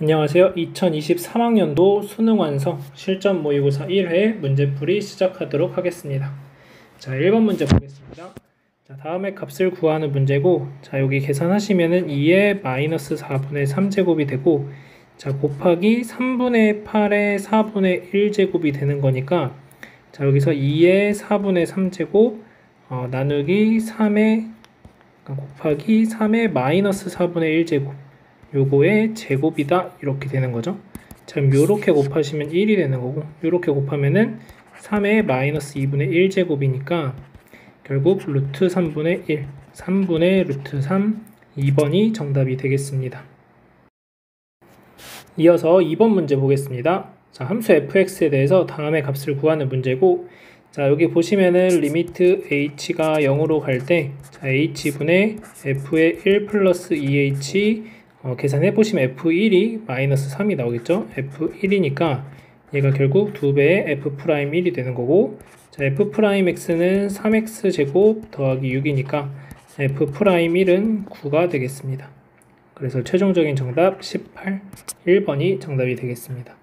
안녕하세요. 2023학년도 수능 완성 실전 모의고사 1회 문제풀이 시작하도록 하겠습니다. 자, 1번 문제 보겠습니다. 자, 다음에 값을 구하는 문제고, 자, 여기 계산하시면은 2의 마이너스 4분의 3제곱이 되고, 자, 곱하기 3분의 8의 4분의 1제곱이 되는 거니까, 자, 여기서 2의 4분의 3제곱, 나누기 3의, 곱하기 3의 마이너스 4분의 1제곱, 요거의 제곱이다 이렇게 되는 거죠. 자, 그럼 요렇게 곱하시면 1이 되는 거고, 요렇게 곱하면은 3의 마이너스 2분의 1제곱이니까 결국 루트 3분의 1, 3분의 루트 3, 2번이 정답이 되겠습니다. 이어서 2번 문제 보겠습니다. 자, 함수 fx에 대해서 다음의 값을 구하는 문제고, 자, 여기 보시면은 리미트 h가 0으로 갈 때, 자, h분의 f의 1 플러스 2h 계산해 보시면 f1이 마이너스 3이 나오겠죠. f1이니까 얘가 결국 2배의 f'1이 되는 거고, 자, f'x는 3x제곱 더하기 6이니까 f'1은 9가 되겠습니다. 그래서 최종적인 정답 18, 1번이 정답이 되겠습니다.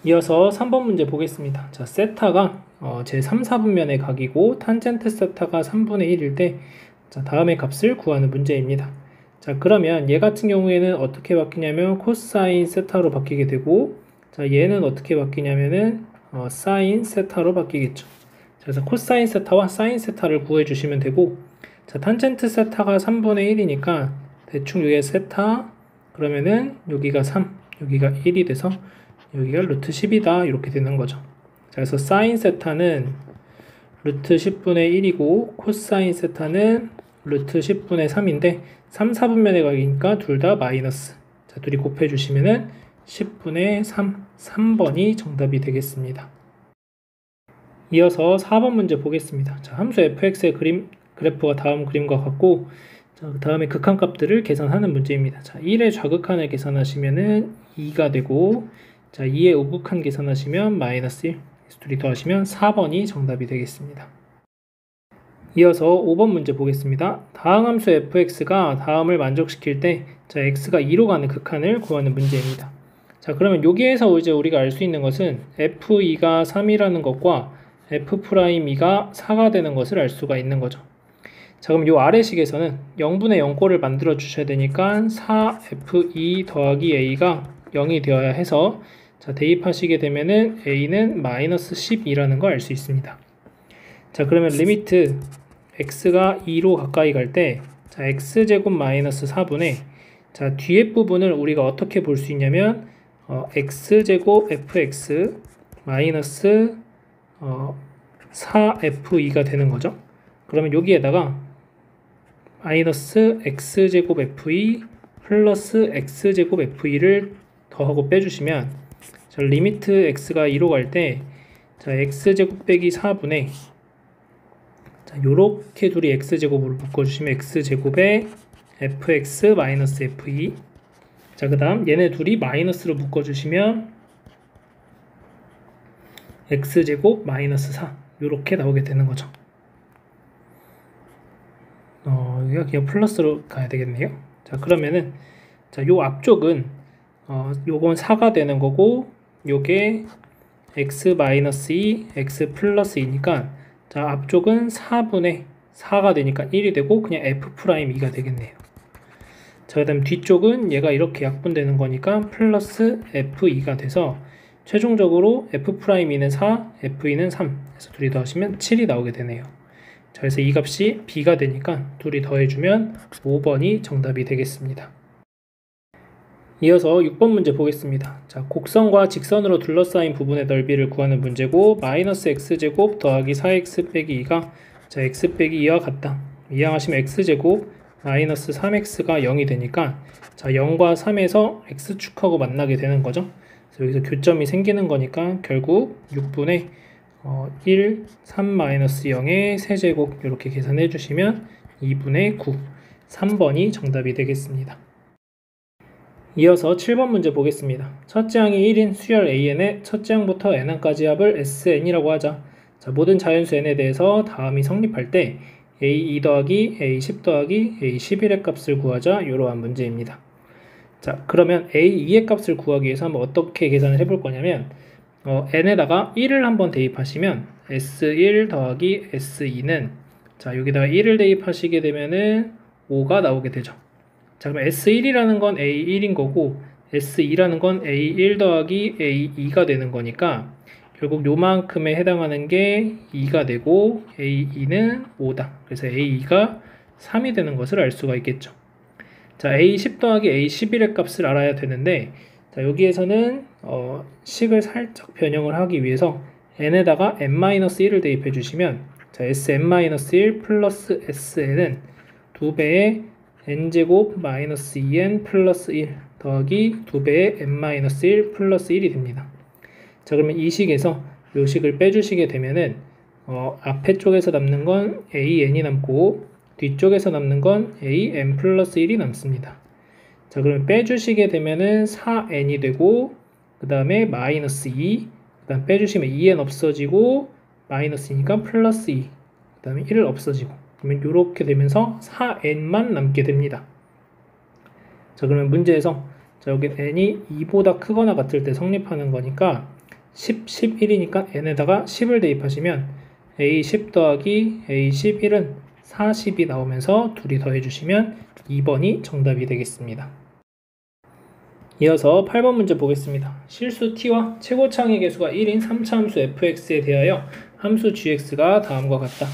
이어서 3번 문제 보겠습니다. 자, 세타가 제3, 4분면의 각이고 탄젠트 세타가 3분의 1일 때, 자, 다음의 값을 구하는 문제입니다. 자, 그러면 얘 같은 경우에는 어떻게 바뀌냐면 코사인 세타로 바뀌게 되고, 자, 얘는 어떻게 바뀌냐면은 사인 세타로 바뀌겠죠. 자, 그래서 코사인 세타와 사인 세타를 구해 주시면 되고, 자, 탄젠트 세타가 3분의 1이니까 대충 여기에 세타 그러면은 여기가 3, 여기가 1이 돼서 여기가 루트 10이다 이렇게 되는 거죠. 자, 그래서 사인 세타는 루트 10분의 1이고 코사인 세타는 루트 10분의 3인데 3, 4분면의 각이니까 둘 다 마이너스. 자, 둘이 곱해주시면은 10분의 3, 3번이 정답이 되겠습니다. 이어서 4번 문제 보겠습니다. 자, 함수 fx의 그래프가 다음 그림과 같고, 자, 다음에 극한값들을 계산하는 문제입니다. 자, 1의 좌극한을 계산하시면은 2가 되고, 자, 2의 우극한 계산하시면 마이너스 1, 둘이 더하시면 4번이 정답이 되겠습니다. 이어서 5번 문제 보겠습니다. 다음 함수 fx가 다음을 만족시킬 때, 자, x가 2로 가는 극한을 구하는 문제입니다. 자, 그러면 여기에서 이제 우리가 알 수 있는 것은 f2가 3이라는 것과 f'2가 4가 되는 것을 알 수가 있는 거죠. 자, 그럼 요 아래식에서는 0분의 0꼴을 만들어 주셔야 되니까 4f2 더하기 a가 0이 되어야 해서, 자, 대입하시게 되면은 a는 마이너스 12라는 걸 알 수 있습니다. 자, 그러면 리미트 x가 2로 가까이 갈 때, 자, x제곱 마이너스 4분의, 자, 뒤에 부분을 우리가 어떻게 볼 수 있냐면 x제곱 fx 마이너스 4f2가 되는 거죠. 그러면 여기에다가 마이너스 x제곱 f2 플러스 x제곱 f2를 더하고 빼주시면, 자, 리미트 x가 2로 갈 때, 자, x제곱 빼기 4분의, 자, 요렇게 둘이 x제곱으로 묶어주시면 x제곱에 fx 마이너스 f2, 자, 그 다음 얘네 둘이 마이너스로 묶어주시면 x제곱 마이너스 4 요렇게 나오게 되는 거죠. 여기가 그냥 플러스로 가야 되겠네요. 자, 그러면은, 자, 요 앞쪽은 요건 4가 되는 거고, 요게 x 마이너스 2, x 플러스 2니까, 자, 앞쪽은 4분의 4가 되니까 1이 되고 그냥 f'2가 되겠네요. 자, 그 다음 뒤쪽은 얘가 이렇게 약분되는 거니까 플러스 f2가 돼서 최종적으로 f'2는 4, f2는 3 해서 둘이 더하시면 7이 나오게 되네요. 자, 그래서 이 값이 b가 되니까 둘이 더해주면 5번이 정답이 되겠습니다. 이어서 6번 문제 보겠습니다. 자, 곡선과 직선으로 둘러싸인 부분의 넓이를 구하는 문제고, 마이너스 x제곱 더하기 4x 빼기 2가, 자, x 빼기 2와 같다. 이항하시면 x제곱 마이너스 3x가 0이 되니까, 자, 0과 3에서 x축하고 만나게 되는 거죠. 그래서 여기서 교점이 생기는 거니까 결국 6분의 1, 3 마이너스 0의 세제곱 이렇게 계산해 주시면 2분의 9, 3번이 정답이 되겠습니다. 이어서 7번 문제 보겠습니다. 첫째 항이 1인 수열 AN의 첫째 항부터 n항까지 합을 SN이라고 하자. 자, 모든 자연수 n에 대해서 다음이 성립할 때 A2 더하기 A10 더하기 A11의 값을 구하자. 이러한 문제입니다. 자, 그러면 A2의 값을 구하기 위해서 한번 어떻게 계산을 해볼 거냐면 n에다가 1을 한번 대입하시면 S1 더하기 S2는 자, 여기다가 1을 대입하시게 되면은 5가 나오게 되죠. 자, 그럼 S1이라는 건 A1인 거고 S2라는 건 A1 더하기 A2가 되는 거니까 결국 요만큼에 해당하는 게 2가 되고 A2는 5다. 그래서 A2가 3이 되는 것을 알 수가 있겠죠. 자, A10 더하기 A11의 값을 알아야 되는데 자, 여기에서는 식을 살짝 변형을 하기 위해서 n에다가 n-1을 대입해 주시면 자, sn-1 플러스 sn은 2배의 n제곱 마이너스 2n 플러스 1 더하기 2배의 n-1 플러스 1이 됩니다. 자, 그러면 이 식에서 이 식을 빼주시게 되면은 앞에 쪽에서 남는 건 an이 남고 뒤쪽에서 남는 건 an 플러스 1이 남습니다. 자, 그러면 빼주시게 되면은 4n이 되고 그 다음에 마이너스 2, 그 다음 빼주시면 2n 없어지고 마이너스니까 플러스 2, 그 다음에 1을 없어지고 그러면 이렇게 되면서 4n만 남게 됩니다. 자, 그러면 문제에서 자, 여기 n이 2보다 크거나 같을 때 성립하는 거니까 10, 11이니까 n에다가 10을 대입하시면 a10 더하기 a11은 40이 나오면서 둘이 더해주시면 2번이 정답이 되겠습니다. 이어서 8번 문제 보겠습니다. 실수 t와 최고창의 개수가 1인 3차함수 fx에 대하여 함수 gx가 다음과 같다.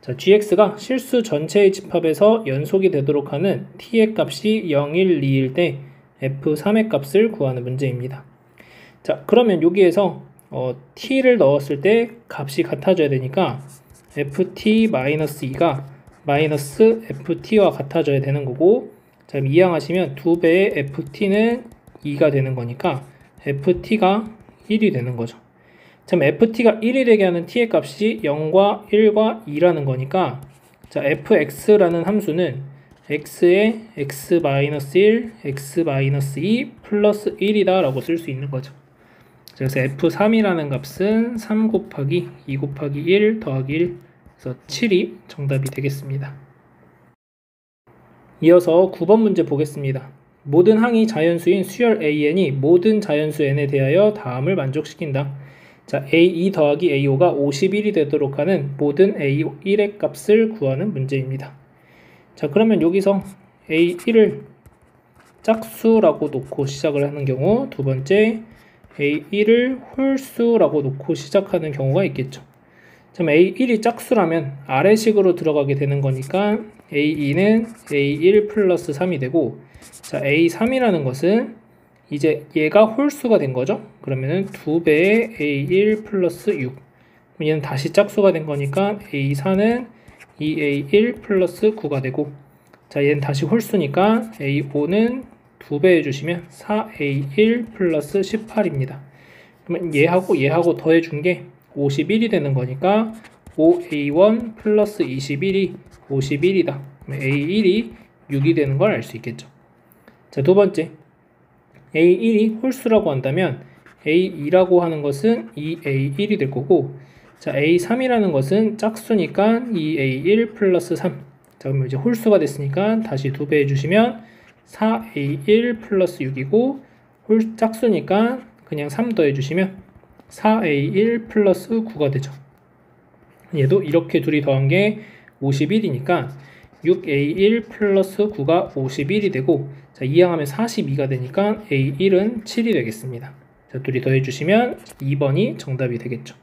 자, gx가 실수 전체의 집합에서 연속이 되도록 하는 t의 값이 0, 1, 2일 때 f3의 값을 구하는 문제입니다. 자, 그러면 여기에서 t를 넣었을 때 값이 같아져야 되니까 ft-2가 마이너스 ft와 같아져야 되는 거고 자, 그럼 이항하시면 2배의 ft는 2가 되는 거니까 ft가 1이 되는 거죠. 자, ft가 1이 되게 하는 t의 값이 0과 1과 2라는 거니까 자, fx라는 함수는 x의 x-1, x-2 플러스 1이다 라고 쓸 수 있는 거죠. 그래서 f3이라는 값은 3 곱하기 2 곱하기 1 더하기 1 그래서 7이 정답이 되겠습니다. 이어서 9번 문제 보겠습니다. 모든 항이 자연수인 수열 an이 모든 자연수 n에 대하여 다음을 만족시킨다. 자, a2 더하기 a5가 51이 되도록 하는 모든 a1의 값을 구하는 문제입니다. 자, 그러면 여기서 a1을 짝수라고 놓고 시작을 하는 경우 두 번째 a1을 홀수라고 놓고 시작하는 경우가 있겠죠. 그럼 a1이 짝수라면 아래식으로 들어가게 되는 거니까 a2는 a1 플러스 3이 되고 자, a3이라는 것은 이제 얘가 홀수가 된 거죠. 그러면은 2배의 a1 플러스 6 얘는 다시 짝수가 된 거니까 a4는 2a1 플러스 9가 되고 자, 얘는 다시 홀수니까 a5는 2배 해주시면 4a1 플러스 18입니다. 그러면 얘하고 더해준 게 51이 되는 거니까 5a1 플러스 21이 51이다. a1이 6이 되는 걸 알 수 있겠죠. 자, 두 번째 a1이 홀수라고 한다면 a2라고 하는 것은 2a1이 될 거고 자, a3이라는 것은 짝수니까 2a1 플러스 3 자, 그러면 이제 홀수가 됐으니까 다시 2배 해주시면 4a1 플러스 6이고 짝수니까 그냥 3 더해주시면 4a1 플러스 9가 되죠. 얘도 이렇게 둘이 더한 게 51이니까 6a1 플러스 9가 51이 되고 자, 이항하면 42가 되니까 a1은 7이 되겠습니다. 자, 둘이 더해주시면 2번이 정답이 되겠죠.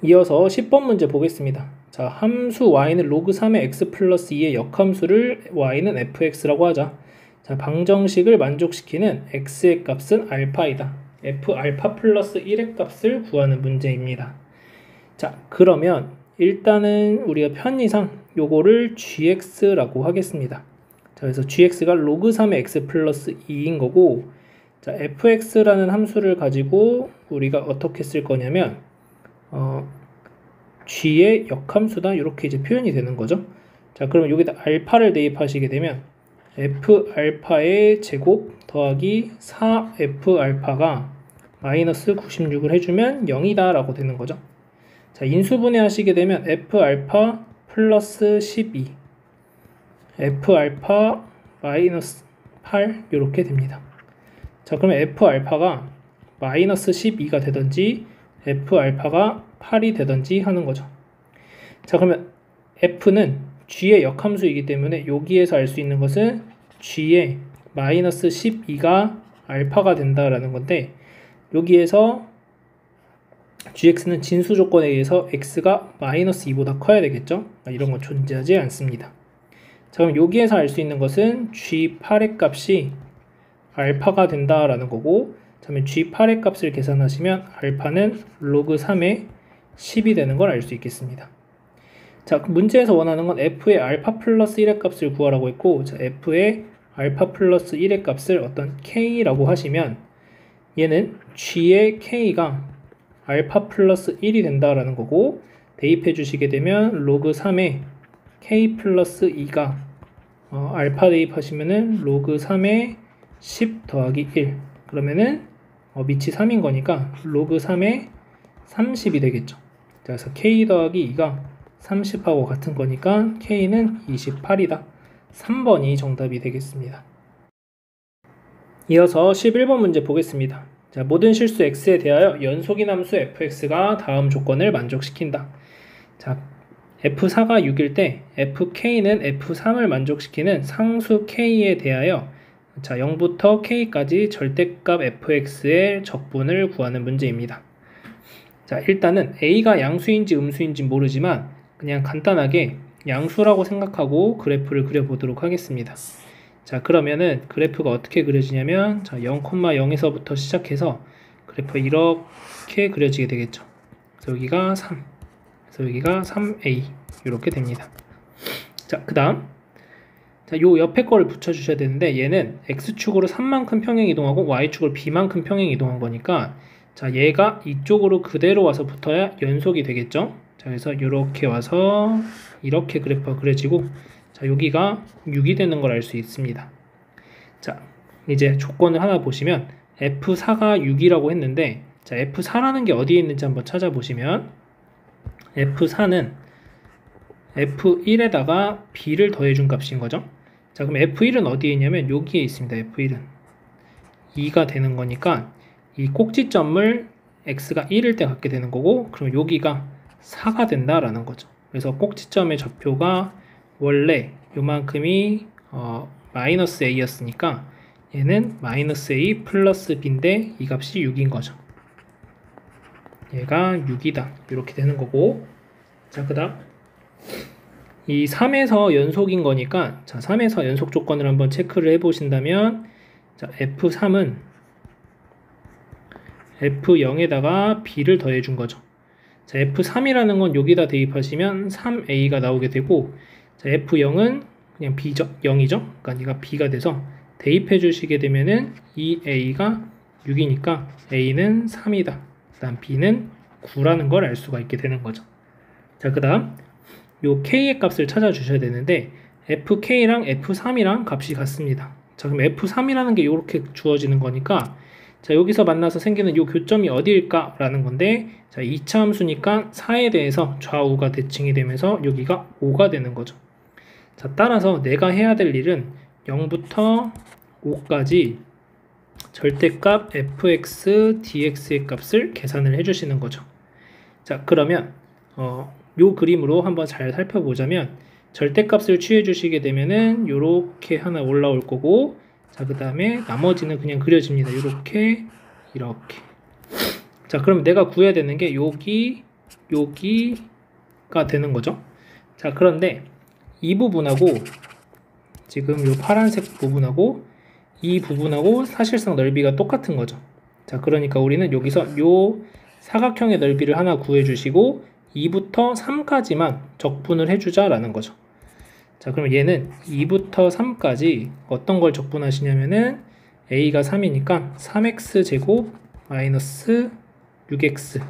이어서 10번 문제 보겠습니다. 자, 함수 y는 로그 3의 x 플러스 2의 역함수를 y는 fx라고 하자. 자, 방정식을 만족시키는 x의 값은 알파이다. f 알파 플러스 1의 값을 구하는 문제입니다. 자, 그러면 일단은 우리가 편의상 요거를 gx라고 하겠습니다. 자, 그래서 gx가 로그 3의 x 플러스 2인 거고 자, fx라는 함수를 가지고 우리가 어떻게 쓸 거냐면 g의 역함수다 이렇게 이제 표현이 되는 거죠. 자, 그러면 여기다 알파를 대입하시게 되면 f 알파의 제곱 더하기 4f 알파가 마이너스 96을 해주면 0이다 라고 되는 거죠. 자, 인수분해 하시게 되면 f 알파 플러스 12 f 알파 마이너스 8 이렇게 됩니다. 자, 그러면 F알파가 마이너스 12가 되든지 F알파가 8이 되든지 하는 거죠. 자, 그러면 F는 G의 역함수이기 때문에 여기에서 알 수 있는 것은 G의 마이너스 12가 알파가 된다라는 건데, 여기에서 gx는 진수 조건에 의해서 x가 마이너스 2보다 커야 되겠죠? 이런 거 존재하지 않습니다. 자, 그럼 여기에서 알 수 있는 것은 g8의 값이 알파가 된다라는 거고, 그러면 g8의 값을 계산하시면 알파는 로그 3의 10이 되는 걸 알 수 있겠습니다. 자, 문제에서 원하는 건 f의 알파 플러스 1의 값을 구하라고 했고, 자, f의 알파 플러스 1의 값을 어떤 k라고 하시면 얘는 g의 k가 알파 플러스 1이 된다라는 거고, 대입해 주시게 되면 로그 3의 k 플러스 2가 알파 대입하시면은 로그 3의 10 더하기 1, 그러면은 밑이 3인 거니까 로그 3의 30이 되겠죠. 자, 그래서 k 더하기 2가 30하고 같은 거니까 k는 28이다. 3번이 정답이 되겠습니다. 이어서 11번 문제 보겠습니다. 자, 모든 실수 x에 대하여 연속인 함수 fx가 다음 조건을 만족시킨다. 자, f4가 6일 때 fk는 f3을 만족시키는 상수 k에 대하여, 자, 0부터 k까지 절대값 fx의 적분을 구하는 문제입니다. 자, 일단은 a가 양수인지 음수인지 모르지만 그냥 간단하게 양수라고 생각하고 그래프를 그려보도록 하겠습니다. 자, 그러면은 그래프가 어떻게 그려지냐면, 자, 0,0에서부터 시작해서 그래프가 이렇게 그려지게 되겠죠. 그래서 여기가 3, 그래서 여기가 3a 이렇게 됩니다. 자, 그 다음, 자, 요 옆에 거를 붙여주셔야 되는데, 얘는 x축으로 3만큼 평행 이동하고 y축으로 b만큼 평행 이동한 거니까, 자, 얘가 이쪽으로 그대로 와서 붙어야 연속이 되겠죠. 자, 그래서 이렇게 와서 이렇게 그래프가 그려지고, 자, 여기가 6이 되는 걸 알 수 있습니다. 자, 이제 조건을 하나 보시면 F4가 6이라고 했는데, 자, F4라는 게 어디에 있는지 한번 찾아보시면 F4는 F1에다가 B를 더해준 값인 거죠. 자, 그럼 F1은 어디에 있냐면 여기에 있습니다. F1은 2가 되는 거니까 이 꼭지점을 X가 1일 때 갖게 되는 거고, 그럼 여기가 4가 된다라는 거죠. 그래서 꼭지점의 좌표가 원래 요만큼이 마이너스 a였으니까 얘는 마이너스 a 플러스 b인데 이 값이 6인 거죠. 얘가 6이다 이렇게 되는 거고, 자, 그 다음 이 3에서 연속인 거니까, 자, 3에서 연속 조건을 한번 체크를 해 보신다면, 자, f3은 f0에다가 b를 더해 준 거죠. 자, f3이라는 건 여기다 대입하시면 3a가 나오게 되고, 자, f0은 그냥 b죠, 0이죠. 그러니까 얘가 b가 돼서 대입해 주시게 되면은 이 a가 6이니까 a는 3이다. 그 다음 b는 9라는 걸 알 수가 있게 되는 거죠. 자, 그 다음 요 k의 값을 찾아 주셔야 되는데, fk랑 f3이랑 값이 같습니다. 자, 그럼 f3이라는 게 이렇게 주어지는 거니까, 자, 여기서 만나서 생기는 요 교점이 어디일까 라는 건데, 자, 2차 함수니까 4에 대해서 좌우가 대칭이 되면서 여기가 5가 되는 거죠. 자, 따라서 내가 해야 될 일은 0부터 5까지 절대값 fx, dx의 값을 계산을 해주시는 거죠. 자, 그러면 요 그림으로 한번 잘 살펴보자면, 절대값을 취해 주시게 되면은 요렇게 하나 올라올 거고, 자, 그 다음에 나머지는 그냥 그려집니다. 요렇게, 이렇게. 자, 그럼 내가 구해야 되는 게 여기가 되는 거죠. 자, 그런데 이 부분하고 지금 요 파란색 부분하고 이 부분하고 사실상 넓이가 똑같은 거죠. 자, 그러니까 우리는 여기서 요 사각형의 넓이를 하나 구해 주시고 2부터 3까지만 적분을 해주자라는 거죠. 자, 그럼 얘는 2부터 3까지 어떤 걸 적분하시냐면은 a가 3이니까 3x 제곱 마이너스 6x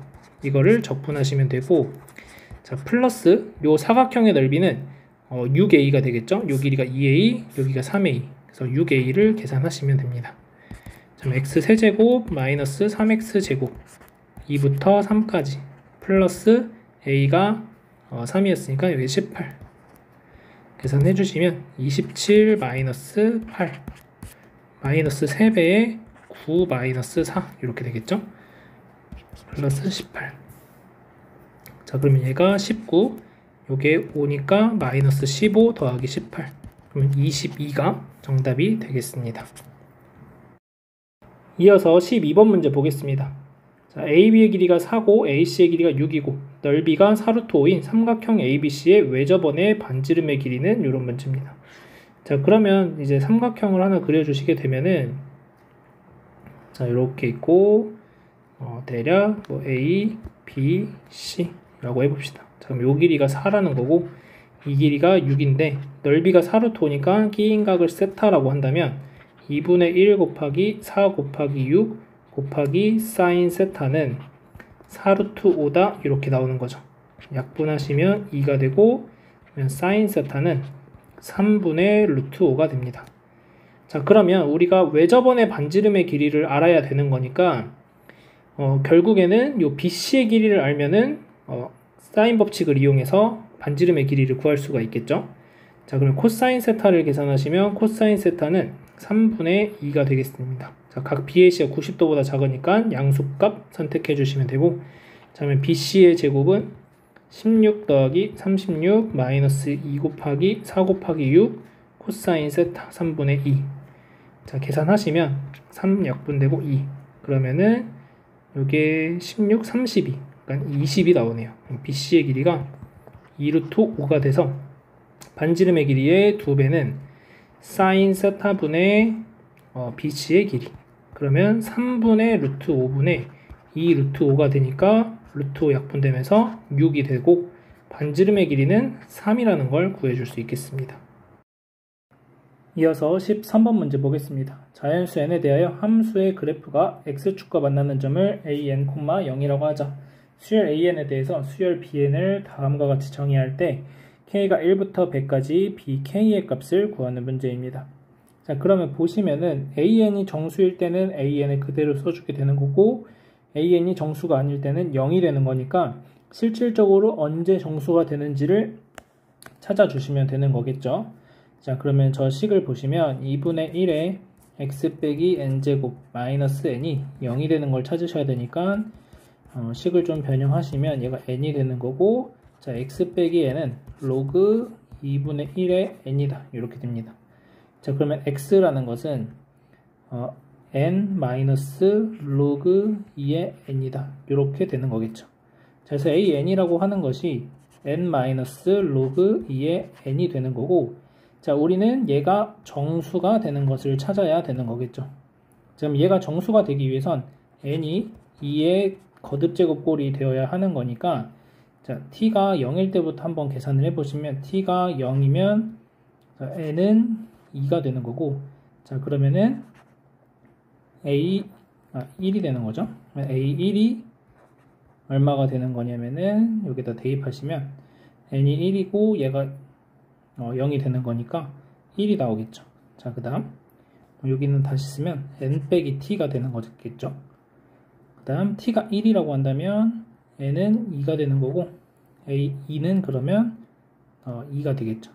이거를 적분하시면 되고, 자, 플러스 요 사각형의 넓이는 6a가 되겠죠. 요 길이가 2a, 여기가 3a. 그래서 6a를 계산하시면 됩니다. 그럼 x 세제곱 마이너스 3x 제곱 2부터 3까지 플러스 a가 3이었으니까 여기 18 계산해 주시면 27 마이너스 8 마이너스 3배에 9 마이너스 4 이렇게 되겠죠? 플러스 18. 자, 그러면 얘가 19, 요게 5니까 마이너스 15 더하기 18. 그러면 22가 정답이 되겠습니다. 이어서 12번 문제 보겠습니다. 자, AB의 길이가 4고 AC의 길이가 6이고 넓이가 4루트 5인 삼각형 ABC의 외접원의 반지름의 길이는 이런 문제입니다. 자, 그러면 이제 삼각형을 하나 그려주시게 되면은 자, 이렇게 있고 대략 뭐 A, B, C 라고 해봅시다. 자, 그럼 요 길이가 4라는 거고 이 길이가 6인데 넓이가 4루트 5니까 끼인 각을 세타라고 한다면 2분의 1 곱하기 4 곱하기 6 곱하기 사인 세타는 4루트 5다 이렇게 나오는 거죠. 약분하시면 2가 되고 사인 세타는 3분의 루트 5가 됩니다. 자, 그러면 우리가 외접원의 반지름의 길이를 알아야 되는 거니까 결국에는 요 BC의 길이를 알면은 사인 법칙을 이용해서 반지름의 길이를 구할 수가 있겠죠. 자, 그럼 코사인 세타를 계산하시면 코사인 세타는 3분의 2가 되겠습니다. 자, 각 BAC가 90도보다 작으니까 양수값 선택해 주시면 되고, 자, 그러면 BC의 제곱은 16 더하기 36 마이너스 2 곱하기 4 곱하기 6 코사인 세타 3분의 2. 자, 계산하시면 3 약분되고 2. 그러면은 요게 16, 32. 그러니까 20이 나오네요. BC의 길이가 2루트 5가 돼서 반지름의 길이의 2배는 사인 세타분의 BC의 길이. 그러면 3분의 루트 5분의 2 루트 5가 되니까 루트 5 약분되면서 6이 되고 반지름의 길이는 3이라는 걸 구해줄 수 있겠습니다. 이어서 13번 문제 보겠습니다. 자연수 n에 대하여 함수의 그래프가 x축과 만나는 점을 an, 0이라고 하자. 수열 an에 대해서 수열 bn을 다음과 같이 정의할 때 k가 1부터 100까지 bk의 값을 구하는 문제입니다. 자, 그러면 보시면은 an이 정수일 때는 an을 그대로 써주게 되는 거고 an이 정수가 아닐 때는 0이 되는 거니까 실질적으로 언제 정수가 되는지를 찾아주시면 되는 거겠죠. 자, 그러면 저 식을 보시면 2분의 1에 x 빼기 n제곱 마이너스 n이 0이 되는 걸 찾으셔야 되니까 식을 좀 변형하시면 얘가 n이 되는 거고, 자, x 빼기 n은 로그 2분의 1의 n이다 이렇게 됩니다. 자, 그러면 x라는 것은 n 마이너스 로그 2의 n이다 이렇게 되는 거겠죠. 자, 그래서 an이라고 하는 것이 n 마이너스 로그 2의 n이 되는 거고, 자, 우리는 얘가 정수가 되는 것을 찾아야 되는 거겠죠. 그럼 얘가 정수가 되기 위해선 n이 2의 거듭제곱꼴이 되어야 하는 거니까, 자, t가 0일 때부터 한번 계산을 해보시면 t가 0이면 n은 2가 되는 거고, 자, 그러면은 A1이 되는 거죠. A1이 얼마가 되는 거냐면은 여기다 대입하시면 n이 1이고 얘가 0이 되는 거니까 1이 나오겠죠. 자, 그 다음 여기는 다시 쓰면 n 빼기 t가 되는 거겠죠. 그 다음 t가 1이라고 한다면 n은 2가 되는 거고 a2는 그러면 2가 되겠죠.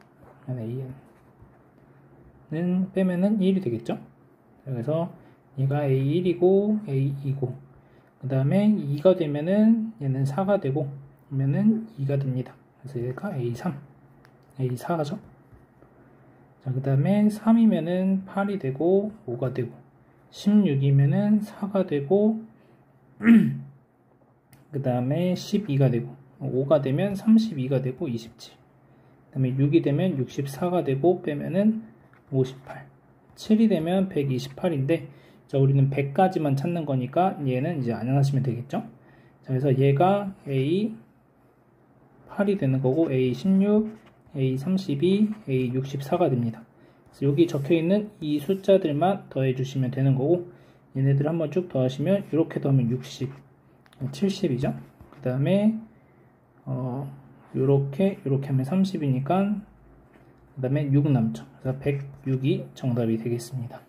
a는 빼면은 1이 되겠죠. 그래서 얘가 a1이고 a2고 그 다음에 2가 되면은 얘는 4가 되고 그러면은 2가 됩니다. 그래서 얘가 a3 A4죠. 자, 그 다음에 3이면은 8이 되고 5가 되고 16이면은 4가 되고 그 다음에 12가 되고 5가 되면 32가 되고 27. 그 다음에 6이 되면 64가 되고 빼면은 58. 7이 되면 128인데 자, 우리는 100까지만 찾는 거니까 얘는 이제 안 하시면 되겠죠. 자, 그래서 얘가 A8이 되는 거고 A16 A32, A64가 됩니다. 그래서 여기 적혀있는 이 숫자들만 더해주시면 되는 거고 얘네들 한번 쭉 더하시면 이렇게 더하면 60, 70이죠. 그 다음에 이렇게 하면 30이니까 그 다음에 6 남죠. 그래서 106이 정답이 되겠습니다.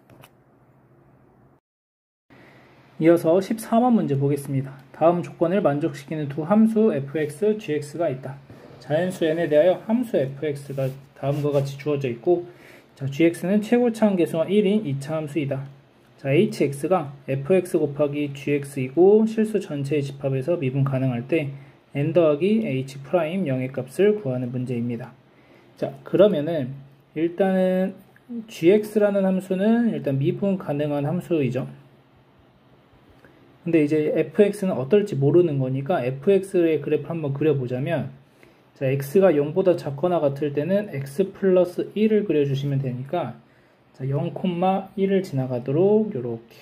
이어서 14번 문제 보겠습니다. 다음 조건을 만족시키는 두 함수 fx, gx가 있다. 자연수 n에 대하여 함수 fx가 다음과 같이 주어져 있고 자, gx는 최고차항 계수가 1인 2차 함수이다. 자, hx가 fx 곱하기 gx이고 실수 전체의 집합에서 미분 가능할 때 n 더하기 h 프라임 0의 값을 구하는 문제입니다. 자, 그러면은 일단은 gx라는 함수는 일단 미분 가능한 함수이죠. 근데 이제 fx는 어떨지 모르는 거니까 fx의 그래프 한번 그려보자면, 자, x가 0보다 작거나 같을 때는 x 플러스 1을 그려주시면 되니까, 자, 0,1을 지나가도록 이렇게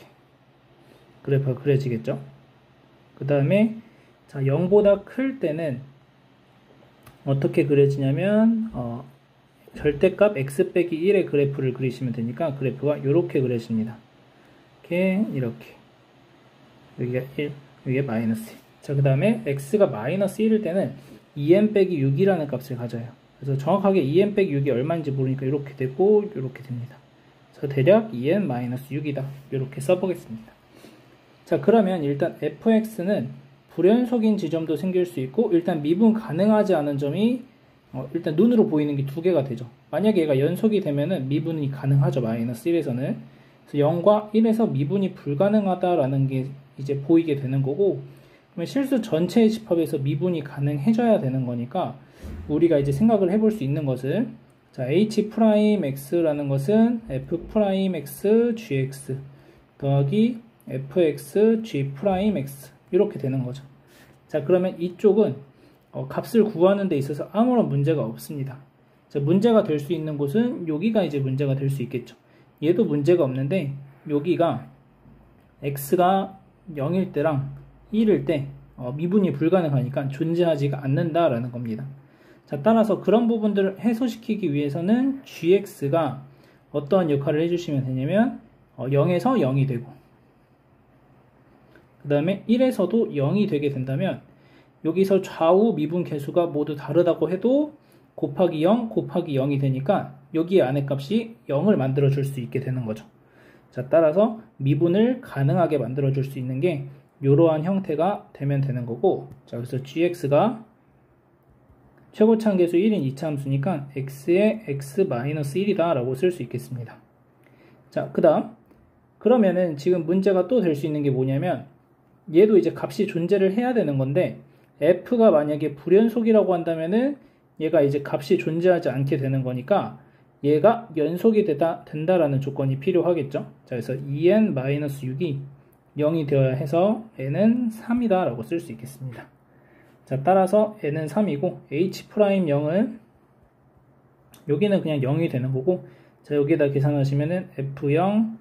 그래프가 그려지겠죠. 그 다음에 자, 0보다 클 때는 어떻게 그려지냐면 절대값 x 빼기 1의 그래프를 그리시면 되니까 그래프가 이렇게 그려집니다. 이렇게 여기가 1, 여기가 마이너스 1. 자, 그 다음에 x가 마이너스 1일 때는 2n 빼기 6이라는 값을 가져요. 그래서 정확하게 2n 빼기 6이 얼마인지 모르니까 이렇게 되고 이렇게 됩니다. 그래서 대략 2n 마이너스 6이다. 이렇게 써보겠습니다. 자, 그러면 일단 fx는 불연속인 지점도 생길 수 있고, 일단 미분 가능하지 않은 점이 일단 눈으로 보이는 게 두 개가 되죠. 만약에 얘가 연속이 되면은 미분이 가능하죠. 마이너스 1에서는. 그래서 0과 1에서 미분이 불가능하다라는 게 이제 보이게 되는 거고, 그러면 실수 전체의 집합에서 미분이 가능해져야 되는 거니까 우리가 이제 생각을 해볼 수 있는 것은, 자, h'x라는 것은 f'x gx 더하기 fx g'x 이렇게 되는 거죠. 자, 그러면 이쪽은 값을 구하는 데 있어서 아무런 문제가 없습니다. 자, 문제가 될 수 있는 곳은 여기가 이제 문제가 될 수 있겠죠. 얘도 문제가 없는데 여기가 x가 0일 때랑 1일 때 미분이 불가능하니까 존재하지가 않는다라는 겁니다. 자, 따라서 그런 부분들을 해소시키기 위해서는 gx가 어떠한 역할을 해주시면 되냐면 0에서 0이 되고, 그 다음에 1에서도 0이 되게 된다면 여기서 좌우 미분 계수가 모두 다르다고 해도 곱하기 0 곱하기 0이 되니까 여기에 안의 값이 0을 만들어 줄 수 있게 되는 거죠. 자, 따라서 미분을 가능하게 만들어 줄 수 있는 게 이러한 형태가 되면 되는 거고, 자, 그래서 gx가 최고차항 계수 1인 2차 함수니까 x의 x-1이다 라고 쓸 수 있겠습니다. 자, 그 다음 그러면은 지금 문제가 또 될 수 있는 게 뭐냐면, 얘도 이제 값이 존재를 해야 되는 건데 f가 만약에 불연속이라고 한다면은 얘가 이제 값이 존재하지 않게 되는 거니까 얘가 연속이 된다라는 조건이 필요하겠죠. 자, 그래서 2n-6이 0이 되어야 해서 n은 3이다 라고 쓸 수 있겠습니다. 자, 따라서 n은 3이고 h'0은 여기는 그냥 0이 되는 거고, 자, 여기에다 계산하시면은 f0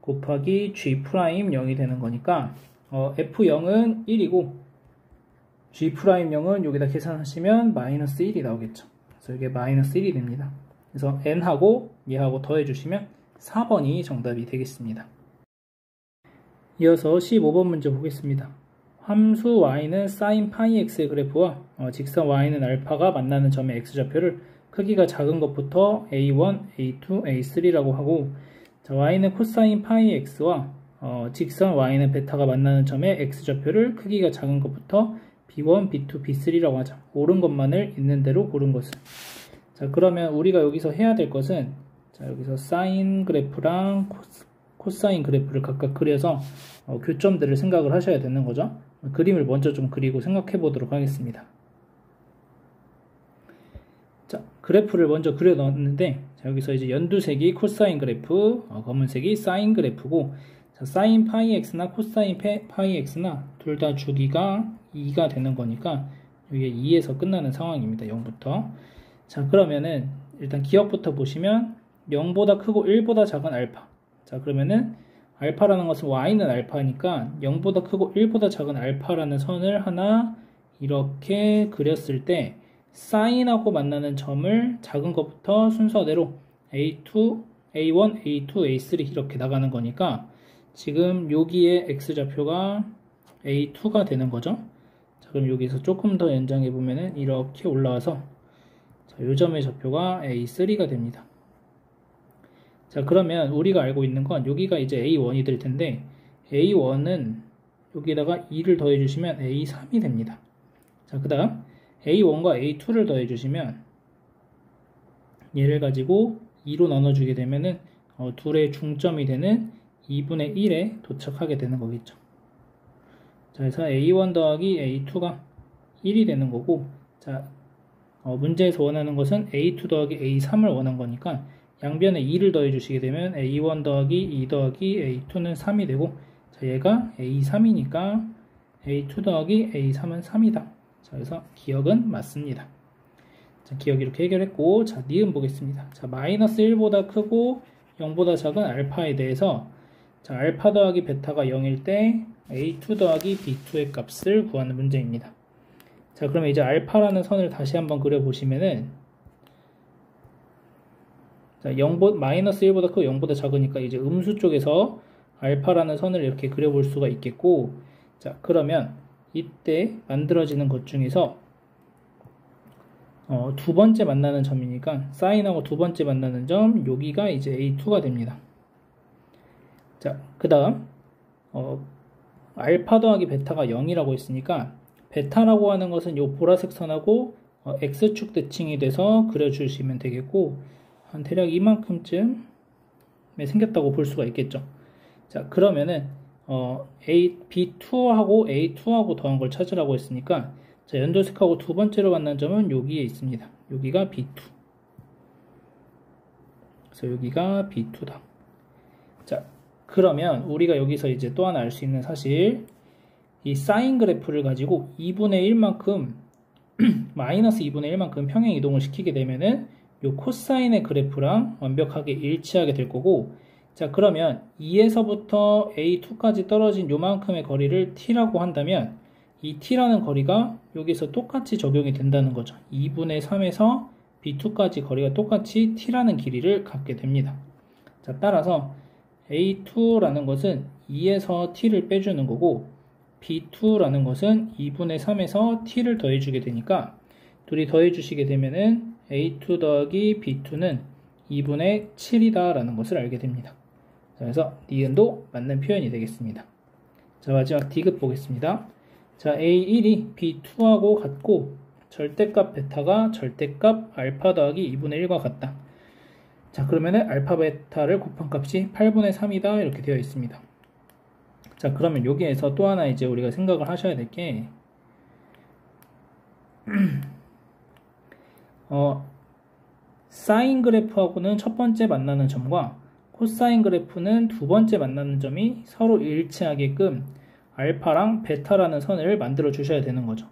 곱하기 g'0이 되는 거니까 f0은 1이고 g'0은 여기다 계산하시면 마이너스 1이 나오겠죠. 그래서 이게 마이너스 1이 됩니다. 그래서 n하고 얘하고 더해주시면 4번이 정답이 되겠습니다. 이어서 15번 문제 보겠습니다. 함수 y는 sin 파이 x의 그래프와 직선 y는 알파가 만나는 점의 x좌표를 크기가 작은 것부터 a1, a2, a3라고 하고, 자, y는 코사인 파이 x와 직선 y는 베타가 만나는 점의 x좌표를 크기가 작은 것부터 b1, b2, b3라고 하죠. 옳은 것만을 있는 대로 고른 것은. 자, 그러면 우리가 여기서 해야 될 것은, 자, 여기서 사인 그래프랑 코사인 그래프를 각각 그려서 교점들을 생각을 하셔야 되는 거죠. 그림을 먼저 좀 그리고 생각해 보도록 하겠습니다. 자, 그래프를 먼저 그려 넣었는데, 자, 여기서 이제 연두색이 코사인 그래프, 검은색이 사인 그래프고, 자, 사인 파이 x나 코사인 파이 x나 둘 다 주기가 2가 되는 거니까 이게 2에서 끝나는 상황입니다. 0부터. 자, 그러면은 일단 기억부터 보시면 0보다 크고 1보다 작은 알파. 자, 그러면은 알파라는 것은 y는 알파니까 0보다 크고 1보다 작은 알파라는 선을 하나 이렇게 그렸을 때 사인하고 만나는 점을 작은 것부터 순서대로 A2, A1, A2, A3 이렇게 나가는 거니까 지금 여기에 x좌표가 A2가 되는 거죠. 자, 그럼 여기서 조금 더 연장해 보면은 이렇게 올라와서 자, 요 점의 좌표가 A3가 됩니다. 자, 그러면 우리가 알고 있는 건 여기가 이제 A1이 될 텐데 A1은 여기다가 2를 더해 주시면 A3이 됩니다. 자, 그 다음 A1과 A2를 더해 주시면 얘를 가지고 2로 나눠주게 되면은 둘의 중점이 되는 2분의 1에 도착하게 되는 거겠죠. 자, 그래서 A1 더하기 A2가 1이 되는 거고, 자, 문제에서 원하는 것은 A2 더하기 A3을 원한 거니까 양변에 2를 더해 주시게 되면 A1 더하기 2 더하기 A2는 3이 되고, 자, 얘가 A3이니까 A2 더하기 A3은 3이다. 자, 그래서 기억은 맞습니다. 자, 기억 이렇게 해결했고, 자, 니은 보겠습니다. 자, 마이너스 1보다 크고 0보다 작은 알파에 대해서, 자, 알파 더하기 베타가 0일 때 A2 더하기 B2의 값을 구하는 문제입니다. 자, 그러면 이제 알파라는 선을 다시 한번 그려보시면은, 자, 마이너스 1보다 크고 0보다 작으니까 이제 음수 쪽에서 알파라는 선을 이렇게 그려볼 수가 있겠고, 자, 그러면 이때 만들어지는 것 중에서 두 번째 만나는 점이니까 사인하고 두 번째 만나는 점, 여기가 이제 A2가 됩니다. 자, 그 다음 알파 더하기 베타가 0이라고 했으니까 베타라고 하는 것은 요 보라색 선하고 X축 대칭이 돼서 그려주시면 되겠고, 한 대략 이만큼쯤에 생겼다고 볼 수가 있겠죠. 자, 그러면은 B2하고 A2하고 더한 걸 찾으라고 했으니까, 자, 연도색하고 두 번째로 만난 점은 여기에 있습니다. 여기가 B2. 그래서 여기가 B2다. 자, 그러면 우리가 여기서 이제 또 하나 알 수 있는 사실, 이 사인 그래프를 가지고 2분의 1만큼 마이너스 2분의 1만큼 평행 이동을 시키게 되면은 요 코사인의 그래프랑 완벽하게 일치하게 될 거고, 자, 그러면 2에서부터 A2까지 떨어진 요만큼의 거리를 T라고 한다면 이 T라는 거리가 여기서 똑같이 적용이 된다는 거죠. 2분의 3에서 B2까지 거리가 똑같이 T라는 길이를 갖게 됩니다. 자, 따라서 A2라는 것은 2에서 T를 빼주는 거고, B2라는 것은 2분의 3에서 T를 더해주게 되니까 둘이 더해주시게 되면은 A2 더하기 B2는 2분의 7이다 라는 것을 알게 됩니다. 자, 그래서 니은도 맞는 표현이 되겠습니다. 자, 마지막 D급 보겠습니다. 자, A1이 B2하고 같고 절대값 베타가 절대값 알파 더하기 2분의 1과 같다. 자, 그러면은 알파 베타를 곱한 값이 8분의 3이다 이렇게 되어 있습니다. 자, 그러면 여기에서 또 하나 이제 우리가 생각을 하셔야 될 게, 사인 그래프하고는 첫 번째 만나는 점과 코사인 그래프는 두 번째 만나는 점이 서로 일치하게끔 알파랑 베타라는 선을 만들어 주셔야 되는 거죠.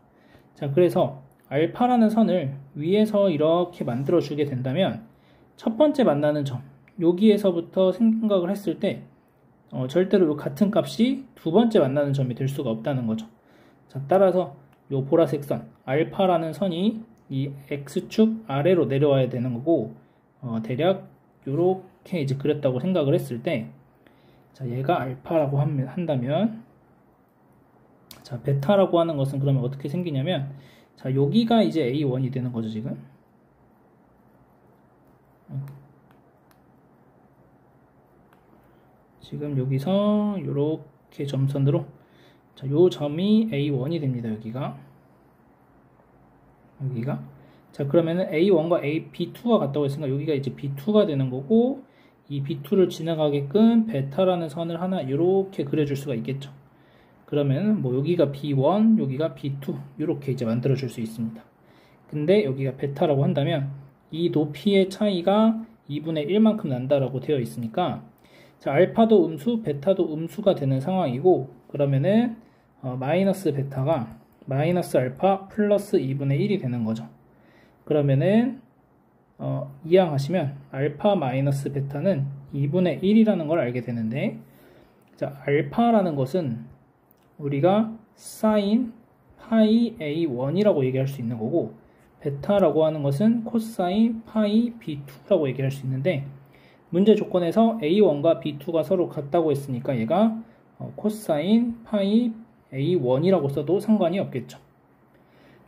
자, 그래서 알파라는 선을 위에서 이렇게 만들어 주게 된다면 첫 번째 만나는 점, 여기에서부터 생각을 했을 때 절대로 같은 값이 두 번째 만나는 점이 될 수가 없다는 거죠. 자, 따라서 요 보라색 선, 알파라는 선이 이 X축 아래로 내려와야 되는 거고, 대략 요렇게 이제 그렸다고 생각을 했을 때, 자, 얘가 알파라고 한다면, 자, 베타라고 하는 것은 그러면 어떻게 생기냐면, 자, 여기가 이제 A1이 되는 거죠, 지금. 지금 여기서 요렇게 점선으로, 자, 요 점이 A1이 됩니다, 여기가. 자, 그러면은 A1과 B2가 같다고 했으니까 여기가 이제 B2가 되는 거고, 이 B2를 지나가게끔 베타라는 선을 하나 이렇게 그려줄 수가 있겠죠. 그러면 뭐 여기가 B1, 여기가 B2 이렇게 이제 만들어 줄 수 있습니다. 근데 여기가 베타라고 한다면 이 높이의 차이가 2분의 1만큼 난다라고 되어 있으니까, 자, 알파도 음수, 베타도 음수가 되는 상황이고, 그러면은 마이너스 베타가 마이너스 알파 플러스 2분의 1이 되는 거죠. 그러면은 이항하시면 알파 마이너스 베타는 2분의 1이라는 걸 알게 되는데, 자, 알파라는 것은 우리가 사인 파이 A1이라고 얘기할 수 있는 거고, 베타라고 하는 것은 코사인 파이 B2라고 얘기할 수 있는데, 문제 조건에서 A1과 B2가 서로 같다고 했으니까 얘가 코사인 파이 A1이라고 써도 상관이 없겠죠.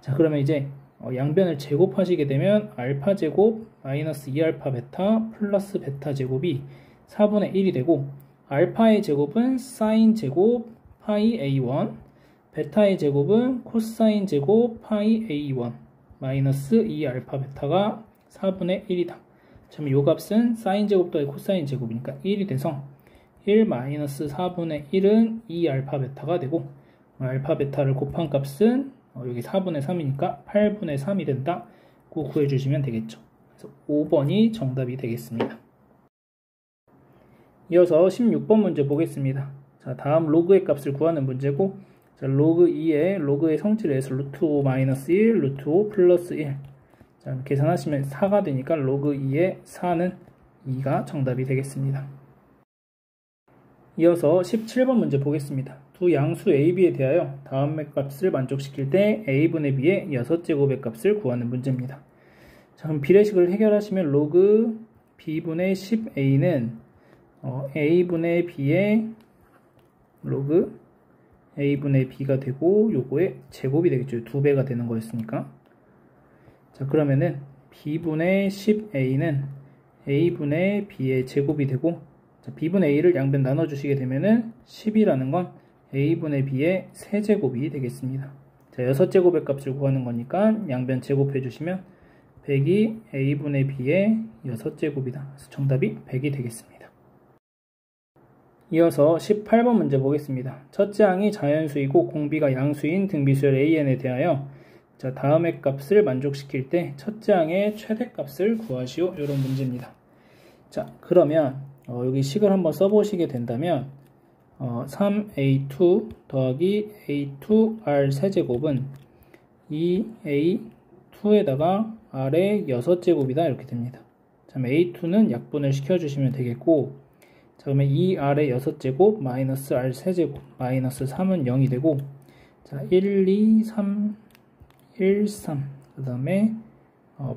자, 그러면 이제 양변을 제곱하시게 되면 알파 제곱 마이너스 2알파 베타 플러스 베타 제곱이 4분의 1이 되고, 알파의 제곱은 사인 제곱 파이 A1, 베타의 제곱은 코사인 제곱 파이 A1 마이너스 2알파 베타가 4분의 1이다. 그러면 요 값은 사인 제곱 더하기 코사인 제곱이니까 1이 돼서 1 마이너스 4분의 1은 2알파 베타가 되고, 알파 베타를 곱한 값은 여기 4분의 3이니까 8분의 3이 된다. 고 구해주시면 되겠죠. 그래서 5번이 정답이 되겠습니다. 이어서 16번 문제 보겠습니다. 자, 다음 로그의 값을 구하는 문제고, 자, 로그 2의 로그의 성질을 해서 루트 5 마이너스 1, 루트 5 플러스 1. 자, 계산하시면 4가 되니까 로그 2의 4는 2가 정답이 되겠습니다. 이어서 17번 문제 보겠습니다. 두 양수 a, b에 대하여 다음의 값을 만족시킬 때 a분의 b의 6제곱의 값을 구하는 문제입니다. 자, 그럼 비례식을 해결하시면 로그 b분의 10a는 a분의 b의 로그 a분의 b가 되고, 요거의 제곱이 되겠죠. 2배가 되는 거였으니까. 자, 그러면은 b분의 10a는 a분의 b의 제곱이 되고, 자, b분의 a를 양변 나눠주시게 되면은 10이라는 건 a분의 b의 세제곱이 되겠습니다. 자, 6제곱의 값을 구하는 거니까 양변 제곱해 주시면 100이 a분의 b의 6제곱이다. 그래서 정답이 100이 되겠습니다. 이어서 18번 문제 보겠습니다. 첫째 항이 자연수이고 공비가 양수인 등비수열 an에 대하여 자, 다음의 값을 만족시킬 때 첫째 항의 최대값을 구하시오. 이런 문제입니다. 자, 그러면 여기 식을 한번 써보시게 된다면 3a2 더하기 a2r 세제곱은 2a2에다가 r의 6제곱이다. 이렇게 됩니다. 자, a2는 약분을 시켜주시면 되겠고, 자, 그러면 2r의 6제곱 마이너스 r 세제곱 마이너스 3은 0이 되고, 자, 1, 2, 3, 1, 3, 그 다음에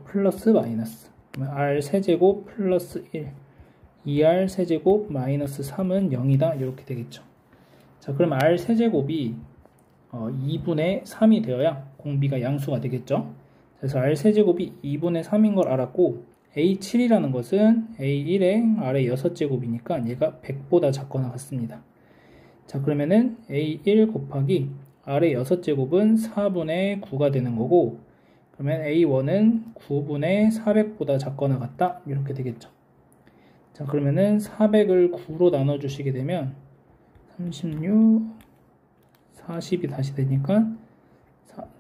플러스 마이너스, 그러면 r 세제곱 플러스 1, 2r 세제곱 마이너스 3은 0이다. 이렇게 되겠죠. 자, 그럼 r 세제곱이 2분의 3이 되어야 공비가 양수가 되겠죠. 그래서 r 세제곱이 2분의 3인 걸 알았고, A7이라는 것은 A1의 R의 6제곱이니까 얘가 100보다 작거나 같습니다. 자, 그러면은 A1 곱하기 R의 6제곱은 4분의 9가 되는 거고, 그러면 A1은 9분의 400보다 작거나 같다. 이렇게 되겠죠. 자, 그러면은 400을 9로 나눠주시게 되면 36, 40이 다시 되니까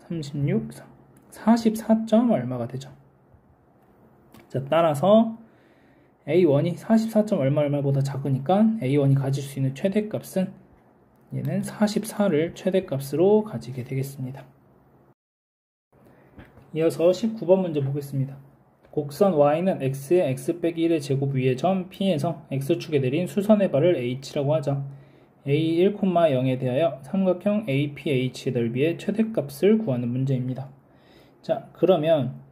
36, 44점 얼마가 되죠. 자, 따라서 A1이 44점 얼마보다 작으니까 A1이 가질 수 있는 최대값은 얘는 44를 최대값으로 가지게 되겠습니다. 이어서 19번 문제 보겠습니다. 곡선 y는 x의 x 빼기 1의 제곱 위의 점 P에서 x축에 내린 수선의 발을 h라고 하자. a1,0에 대하여 삼각형 APH의 넓이의 최대값을 구하는 문제입니다. 자, 그러면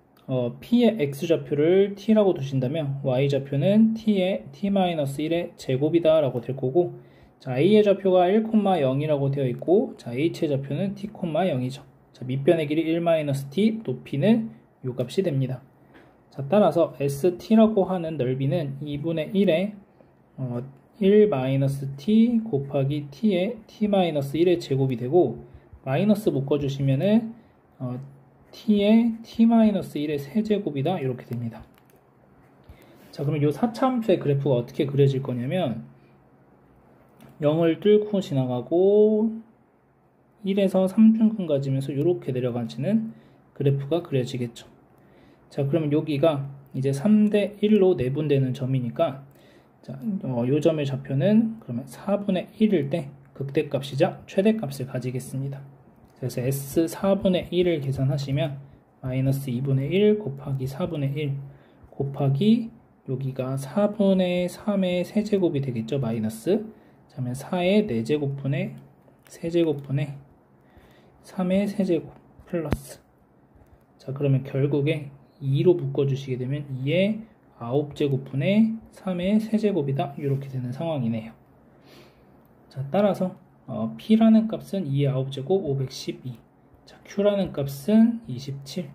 P의 X좌표를 T라고 두신다면 Y좌표는 T의 T-1의 제곱이다 라고 될 거고, 자, A의 좌표가 1,0이라고 되어 있고, 자, H의 좌표는 T,0이죠. 자, 밑변의 길이 1-T, 높이는 요 값이 됩니다. 자, 따라서 ST라고 하는 넓이는 2분의 1에 1-T 곱하기 T의 T-1의 제곱이 되고, 마이너스 묶어주시면은 T의 T-1의 세제곱이다. 이렇게 됩니다. 자, 그러면 이 4차함수의 그래프가 어떻게 그려질 거냐면 0을 뚫고 지나가고 1에서 3중근 가지면서 이렇게 내려가지는 그래프가 그려지겠죠. 자, 그러면 여기가 이제 3대 1로 내분되는 점이니까, 자, 요 점의 좌표는 그러면 4분의 1일 때 극대값이자 최대값을 가지겠습니다. 그래서 S 4분의 1을 계산하시면 마이너스 2분의 1 곱하기 4분의 1 곱하기 여기가 4분의 3의 세제곱이 되겠죠. 마이너스. 자, 그러면 4의 4제곱분의 세제곱분의 3의 세제곱 플러스. 자, 그러면 결국에 2로 묶어주시게 되면 2의 9제곱분의 3의 세제곱이다. 이렇게 되는 상황이네요. 자, 따라서 P라는 값은 2의 9제곱 512. 자, Q라는 값은 27.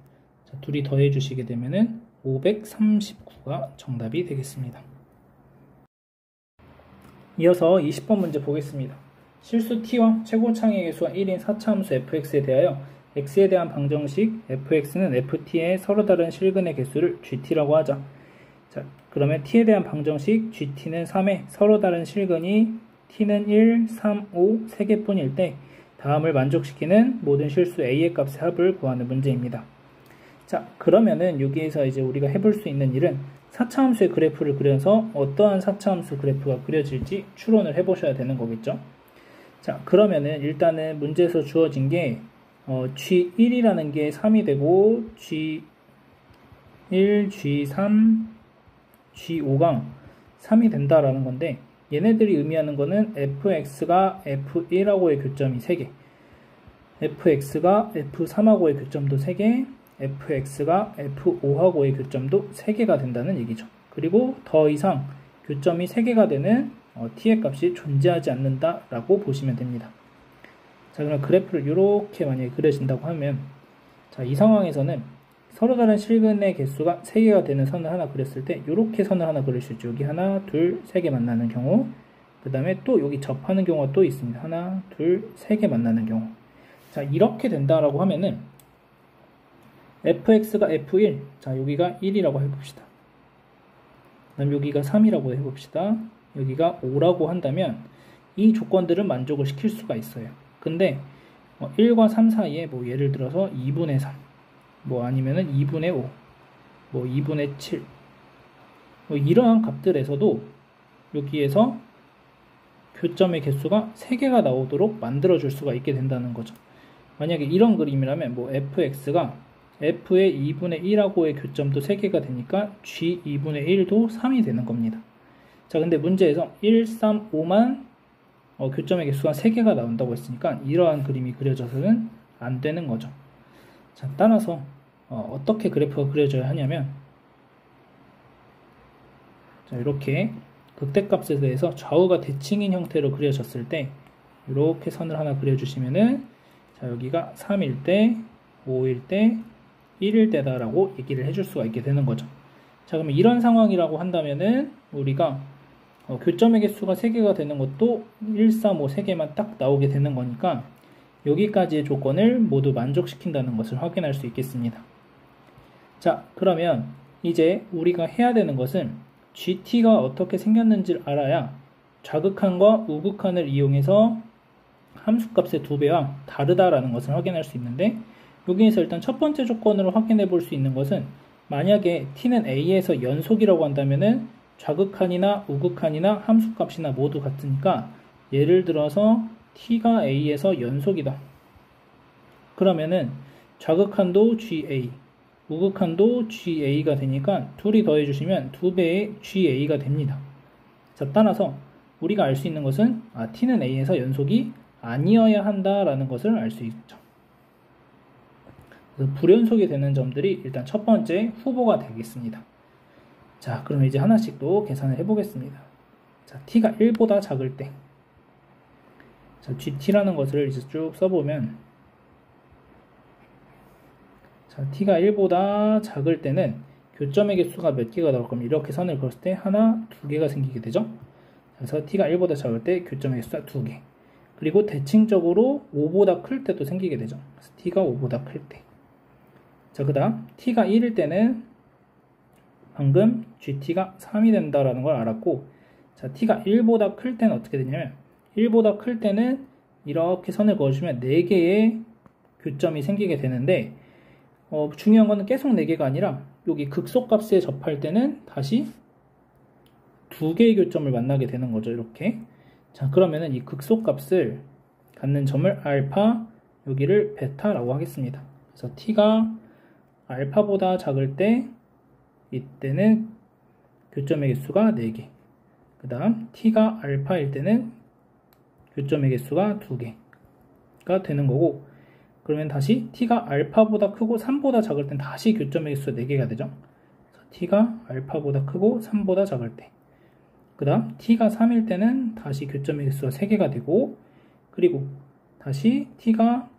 자, 둘이 더해 주시게 되면은 539가 정답이 되겠습니다. 이어서 20번 문제 보겠습니다. 실수 t와 최고창의 개수가 1인 4차함수 fx에 대하여 x에 대한 방정식 fx는 ft의 서로 다른 실근의 개수를 gt라고 하자. 자, 그러면 t에 대한 방정식 gt는 3에 서로 다른 실근이 t는 1, 3, 5 3개뿐일 때 다음을 만족시키는 모든 실수 a의 값의 합을 구하는 문제입니다. 자, 그러면은 여기에서 이제 우리가 해볼 수 있는 일은 4차함수의 그래프를 그려서 어떠한 4차함수 그래프가 그려질지 추론을 해보셔야 되는 거겠죠. 자, 그러면은 일단은 문제에서 주어진 게 G1이라는 게 3이 되고 G1, G3, G5가 3이 된다라는 건데, 얘네들이 의미하는 거는 fx가 f1하고의 교점이 3개, fx가 f3하고의 교점도 3개, fx가 f5하고의 교점도 3개가 된다는 얘기죠. 그리고 더 이상 교점이 3개가 되는 t의 값이 존재하지 않는다라고 보시면 됩니다. 자, 그럼 그래프를 이렇게 만약에 그려진다고 하면, 자, 이 상황에서는 서로 다른 실근의 개수가 3개가 되는 선을 하나 그렸을 때 이렇게 선을 하나 그릴 수 있죠. 여기 하나, 둘, 3개 만나는 경우, 그 다음에 또 여기 접하는 경우가 또 있습니다. 하나, 둘, 3개 만나는 경우. 자, 이렇게 된다라고 하면은 fx가 f1, 자, 여기가 1이라고 해봅시다. 그 다음 여기가 3이라고 해봅시다. 여기가 5라고 한다면 이 조건들은 만족을 시킬 수가 있어요. 근데 1과 3 사이에 뭐 예를 들어서 2분의 3, 뭐 아니면은 2분의 5, 뭐 2분의 7, 뭐 이러한 값들에서도 여기에서 교점의 개수가 3개가 나오도록 만들어 줄 수가 있게 된다는 거죠. 만약에 이런 그림이라면 뭐 fx가 f의 2분의 1하고의 교점도 3개가 되니까 g 2분의 1도 3이 되는 겁니다. 자, 근데 문제에서 1, 3, 5만 교점의 개수가 3개가 나온다고 했으니까 이러한 그림이 그려져서는 안 되는 거죠. 자, 따라서 어떻게 그래프가 그려져야 하냐면, 자, 이렇게 극대값에 대해서 좌우가 대칭인 형태로 그려졌을 때 이렇게 선을 하나 그려주시면은, 자, 여기가 3일 때, 5일 때, 1일 때다 라고 얘기를 해줄 수가 있게 되는 거죠. 자, 그러면 이런 상황이라고 한다면은 우리가 교점의 개수가 3개가 되는 것도 1, 3, 5 3개만 딱 나오게 되는 거니까 여기까지의 조건을 모두 만족시킨다는 것을 확인할 수 있겠습니다. 자, 그러면 이제 우리가 해야 되는 것은 GT가 어떻게 생겼는지를 알아야 좌극한과 우극한을 이용해서 함수값의 2배와 다르다라는 것을 확인할 수 있는데, 여기에서 일단 첫 번째 조건으로 확인해 볼 수 있는 것은, 만약에 t는 a에서 연속이라고 한다면은 좌극한이나 우극한이나 함수값이나 모두 같으니까, 예를 들어서 t가 a에서 연속이다. 그러면은 좌극한도 ga, 우극한도 ga가 되니까 둘이 더해주시면 2배의 ga가 됩니다. 자, 따라서 우리가 알 수 있는 것은 t는 a에서 연속이 아니어야 한다라는 것을 알 수 있죠. 그래서 불연속이 되는 점들이 일단 첫 번째 후보가 되겠습니다. 자, 그럼 이제 하나씩 또 계산을 해보겠습니다. 자, t가 1보다 작을 때, 자, gt라는 것을 이제 쭉 써보면, 자, t가 1보다 작을 때는 교점의 개수가 몇 개가 나올 겁니다. 이렇게 선을 그었을 때 하나, 2개가 생기게 되죠. 그래서 t가 1보다 작을 때 교점의 개수가 2개. 그리고 대칭적으로 5보다 클 때도 생기게 되죠. 그래서 t가 5보다 클 때. 자, 그 다음 t가 1일 때는 방금 gt가 3이 된다라는 걸 알았고, 자, t가 1보다 클 때는 어떻게 되냐면, 1보다 클 때는 이렇게 선을 그어주면 4개의 교점이 생기게 되는데, 중요한 거는 계속 4개가 아니라 여기 극소값에 접할 때는 다시 2개의 교점을 만나게 되는 거죠. 이렇게. 자, 그러면은 이 극소값을 갖는 점을 알파, 여기를 베타라고 하겠습니다. 그래서 t가 알파보다 작을 때 이때는 교점의 개수가 4개, 그 다음 t가 알파일 때는 교점의 개수가 2개가 되는 거고, 그러면 다시 t가 알파보다 크고 3보다 작을 땐 다시 교점의 개수가 4개가 되죠. 그래서 t가 알파보다 크고 3보다 작을 때, 그 다음 t가 3일 때는 다시 교점의 개수가 3개가 되고, 그리고 다시 t가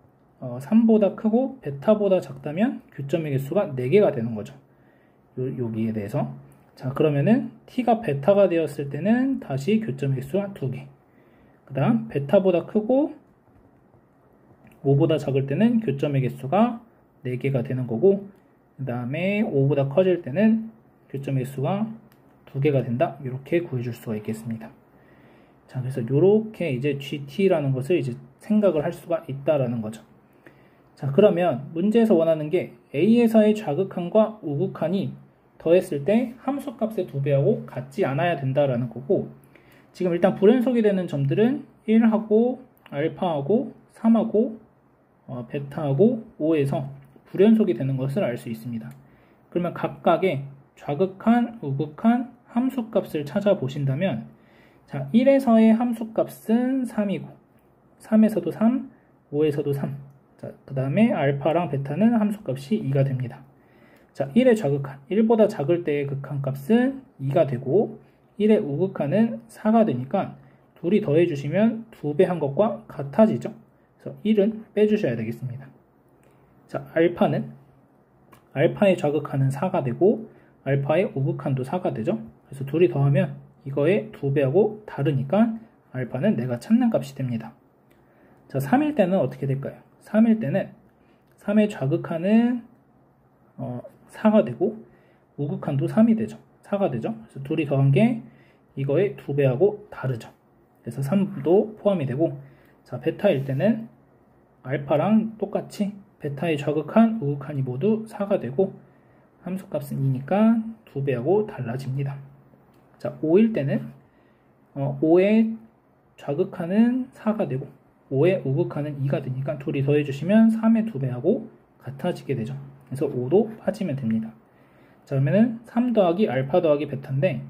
3보다 크고 베타보다 작다면 교점의 개수가 4개가 되는 거죠. 여기에 대해서. 자, 그러면은 t가 베타가 되었을 때는 다시 교점의 개수가 2개, 그 다음 베타보다 크고 5보다 작을 때는 교점의 개수가 4개가 되는 거고, 그 다음에 5보다 커질 때는 교점의 수가 2개가 된다. 이렇게 구해줄 수가 있겠습니다. 자, 그래서 이렇게 이제 GT라는 것을 이제 생각을 할 수가 있다라는 거죠. 자, 그러면 문제에서 원하는 게 A에서의 좌극한과 우극한이 더했을 때 함수값의 2배하고 같지 않아야 된다라는 거고, 지금 일단 불연속이 되는 점들은 1하고 알파하고 3하고 베타하고 5에서 불연속이 되는 것을 알 수 있습니다. 그러면 각각의 좌극한, 우극한 함수값을 찾아보신다면, 자, 1에서의 함수값은 3이고 3에서도 3, 5에서도 3. 자, 그 다음에 알파랑 베타는 함수값이 2가 됩니다. 자, 1의 좌극한, 1보다 작을 때의 극한값은 2가 되고 1의 우극한은 4가 되니까 둘이 더해주시면 2배 한 것과 같아지죠. 그래서 1은 빼주셔야 되겠습니다. 자, 알파의 좌극한은 4가 되고 알파의 우극한도 4가 되죠. 그래서 둘이 더하면 이거의 2배하고 다르니까 알파는 내가 찾는 값이 됩니다. 자, 3일 때는 어떻게 될까요? 3일 때는 3의 좌극한은 4가 되고 우극한도 3이 되죠. 4가 되죠. 그래서 둘이 더한 게 이거의 2배하고 다르죠. 그래서 3도 포함이 되고, 자, 베타일 때는 알파랑 똑같이 베타의 좌극한, 우극한이 모두 4가 되고 함수값은 2니까 2배하고 달라집니다. 자, 5일 때는 5의 좌극한은 4가 되고 5의 우극한은 2가 되니까 둘이 더해주시면 3의 2배하고 같아지게 되죠. 그래서 5도 빠지면 됩니다. 자, 그러면은 3 더하기 알파 더하기 베타인데,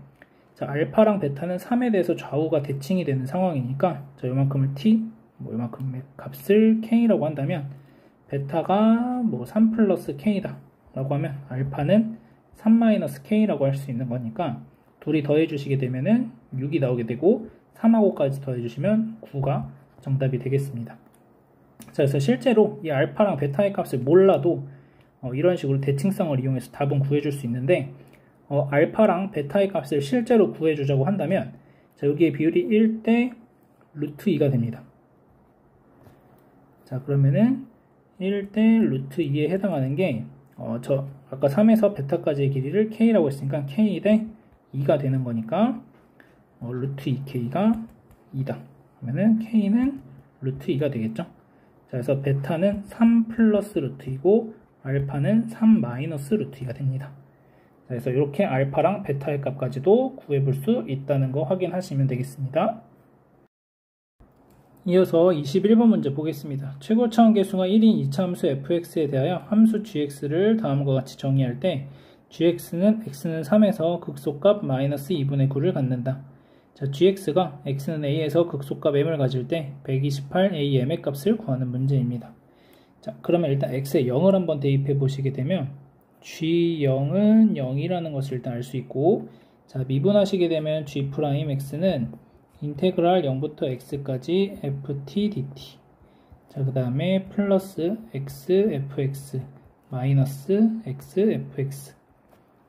자, 알파랑 베타는 3에 대해서 좌우가 대칭이 되는 상황이니까, 자, 요만큼을 t, 요만큼의 값을 k라고 한다면, 베타가 3 플러스 k다 라고 하면 알파는 3 마이너스 k라고 할 수 있는 거니까 둘이 더해주시게 되면은 6이 나오게 되고 3하고까지 더해주시면 9가 정답이 되겠습니다. 자, 그래서 실제로 이 알파랑 베타의 값을 몰라도 이런 식으로 대칭성을 이용해서 답은 구해줄 수 있는데, 알파랑 베타의 값을 실제로 구해주자고 한다면, 자, 여기에 비율이 1대 루트 2가 됩니다. 자, 그러면은 1대 루트 2에 해당하는 게 아까 3에서 베타까지의 길이를 k라고 했으니까 k 대 2가 되는 거니까 루트 2k가 2다. 그러면은 k는 루트 2가 되겠죠. 자, 그래서 베타는 3 플러스 루트 2고 알파는 3 마이너스 루트 2가 됩니다. 자, 그래서 이렇게 알파랑 베타의 값까지도 구해볼 수 있다는 거 확인하시면 되겠습니다. 이어서 21번 문제 보겠습니다. 최고차원 계수가 1인 2차 함수 fx에 대하여 함수 gx를 다음과 같이 정의할 때 gx는 x는 3에서 극소값 마이너스 2분의 9를 갖는다. 자, gx가 x는 a에서 극소값 m을 가질 때 128 am의 값을 구하는 문제입니다. 자, 그러면 일단 x에 0을 한번 대입해 보시게 되면 g0은 0이라는 것을 일단 알 수 있고, 자, 미분하시게 되면 g'x는 인테그랄 0부터 x까지 ft dt, 자, 그 다음에 플러스 x fx 마이너스 x fx.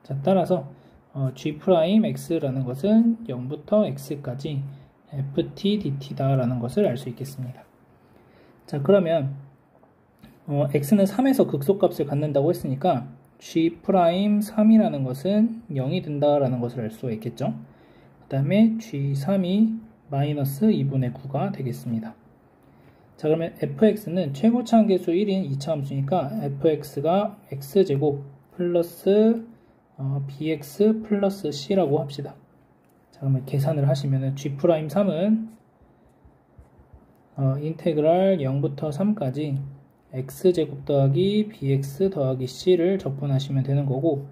자, 따라서 g'x라는 것은 0부터 x까지 ft dt다 라는 것을 알 수 있겠습니다. 자, 그러면 x는 3에서 극소값을 갖는다고 했으니까 g'3이라는 것은 0이 된다라는 것을 알 수가 있겠죠. 그 다음에 g3이 마이너스 2분의 9가 되겠습니다. 자, 그러면 fx는 최고차원 계수 1인 2차 함수니까 fx가 x제곱 플러스 bx 플러스 c라고 합시다. 자, 그러면 계산을 하시면 g'3은 인테그랄 0부터 3까지 x제곱 더하기 bx 더하기 c를 적분하시면 되는 거고,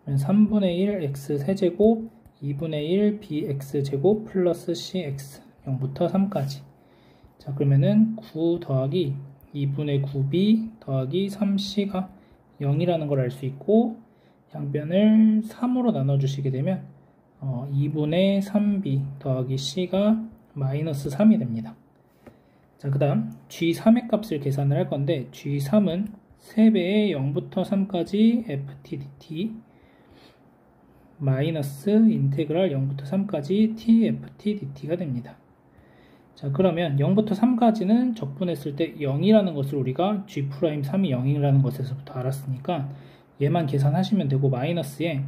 3분의 1 x 세제곱 2분의 1 bx제곱 플러스 cx 0부터 3까지. 자, 그러면은 9 더하기 2분의 9b 더하기 3c가 0이라는 걸 알 수 있고, 양변을 3으로 나눠주시게 되면 2분의 3b 더하기 c가 마이너스 3이 됩니다. 자, 그 다음 g3의 값을 계산을 할 건데, g3은 3배의 0부터 3까지 ft dt 마이너스 인테그랄 0부터 3까지 tft dt가 됩니다. 자, 그러면 0부터 3까지는 적분했을 때 0이라는 것을 우리가 g'3이 0이라는 것에서부터 알았으니까 얘만 계산하시면 되고, 마이너스에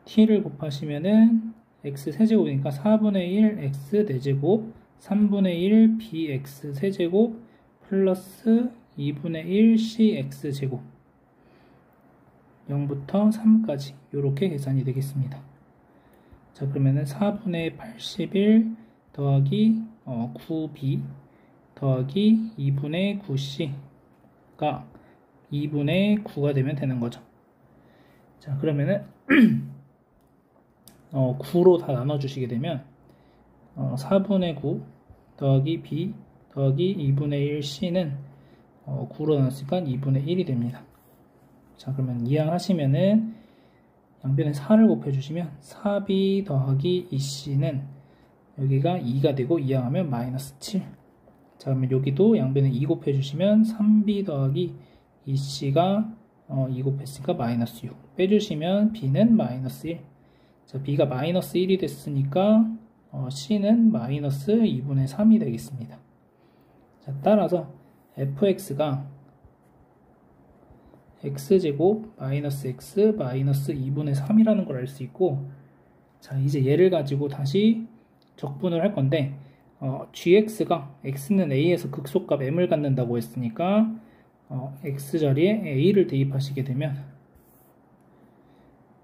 t를 곱하시면은 x 세제곱이니까 4분의 1 x 4제곱 3분의 1 bx 세제곱 플러스 2분의 1 cx 제곱 0부터 3까지 이렇게 계산이 되겠습니다. 자, 그러면은 4분의 81 더하기 9b 더하기 2분의 9c가 2분의 9가 되면 되는 거죠. 자, 그러면은 9로 다 나눠주시게 되면 4분의 9 더하기 b 더하기 2분의 1c는 9로 나눴으니까 2분의 1이 됩니다. 자, 그러면 이항하시면은 양변에 4를 곱해주시면 4b 더하기 2c는 여기가 2가 되고 이항하면 마이너스 7. 자, 그러면 여기도 양변에 2 곱해주시면 3b 더하기 2c가 2 곱했으니까 마이너스 6. 빼주시면 b는 마이너스 1. 자, b가 마이너스 1이 됐으니까 c는 마이너스 2분의 3이 되겠습니다. 자, 따라서 fx가 x제곱 마이너스 x 마이너스 2분의 3이라는 걸 알 수 있고, 자, 이제 얘를 가지고 다시 적분을 할 건데 gx가 x는 a에서 극소값 m을 갖는다고 했으니까 x 자리에 a를 대입하시게 되면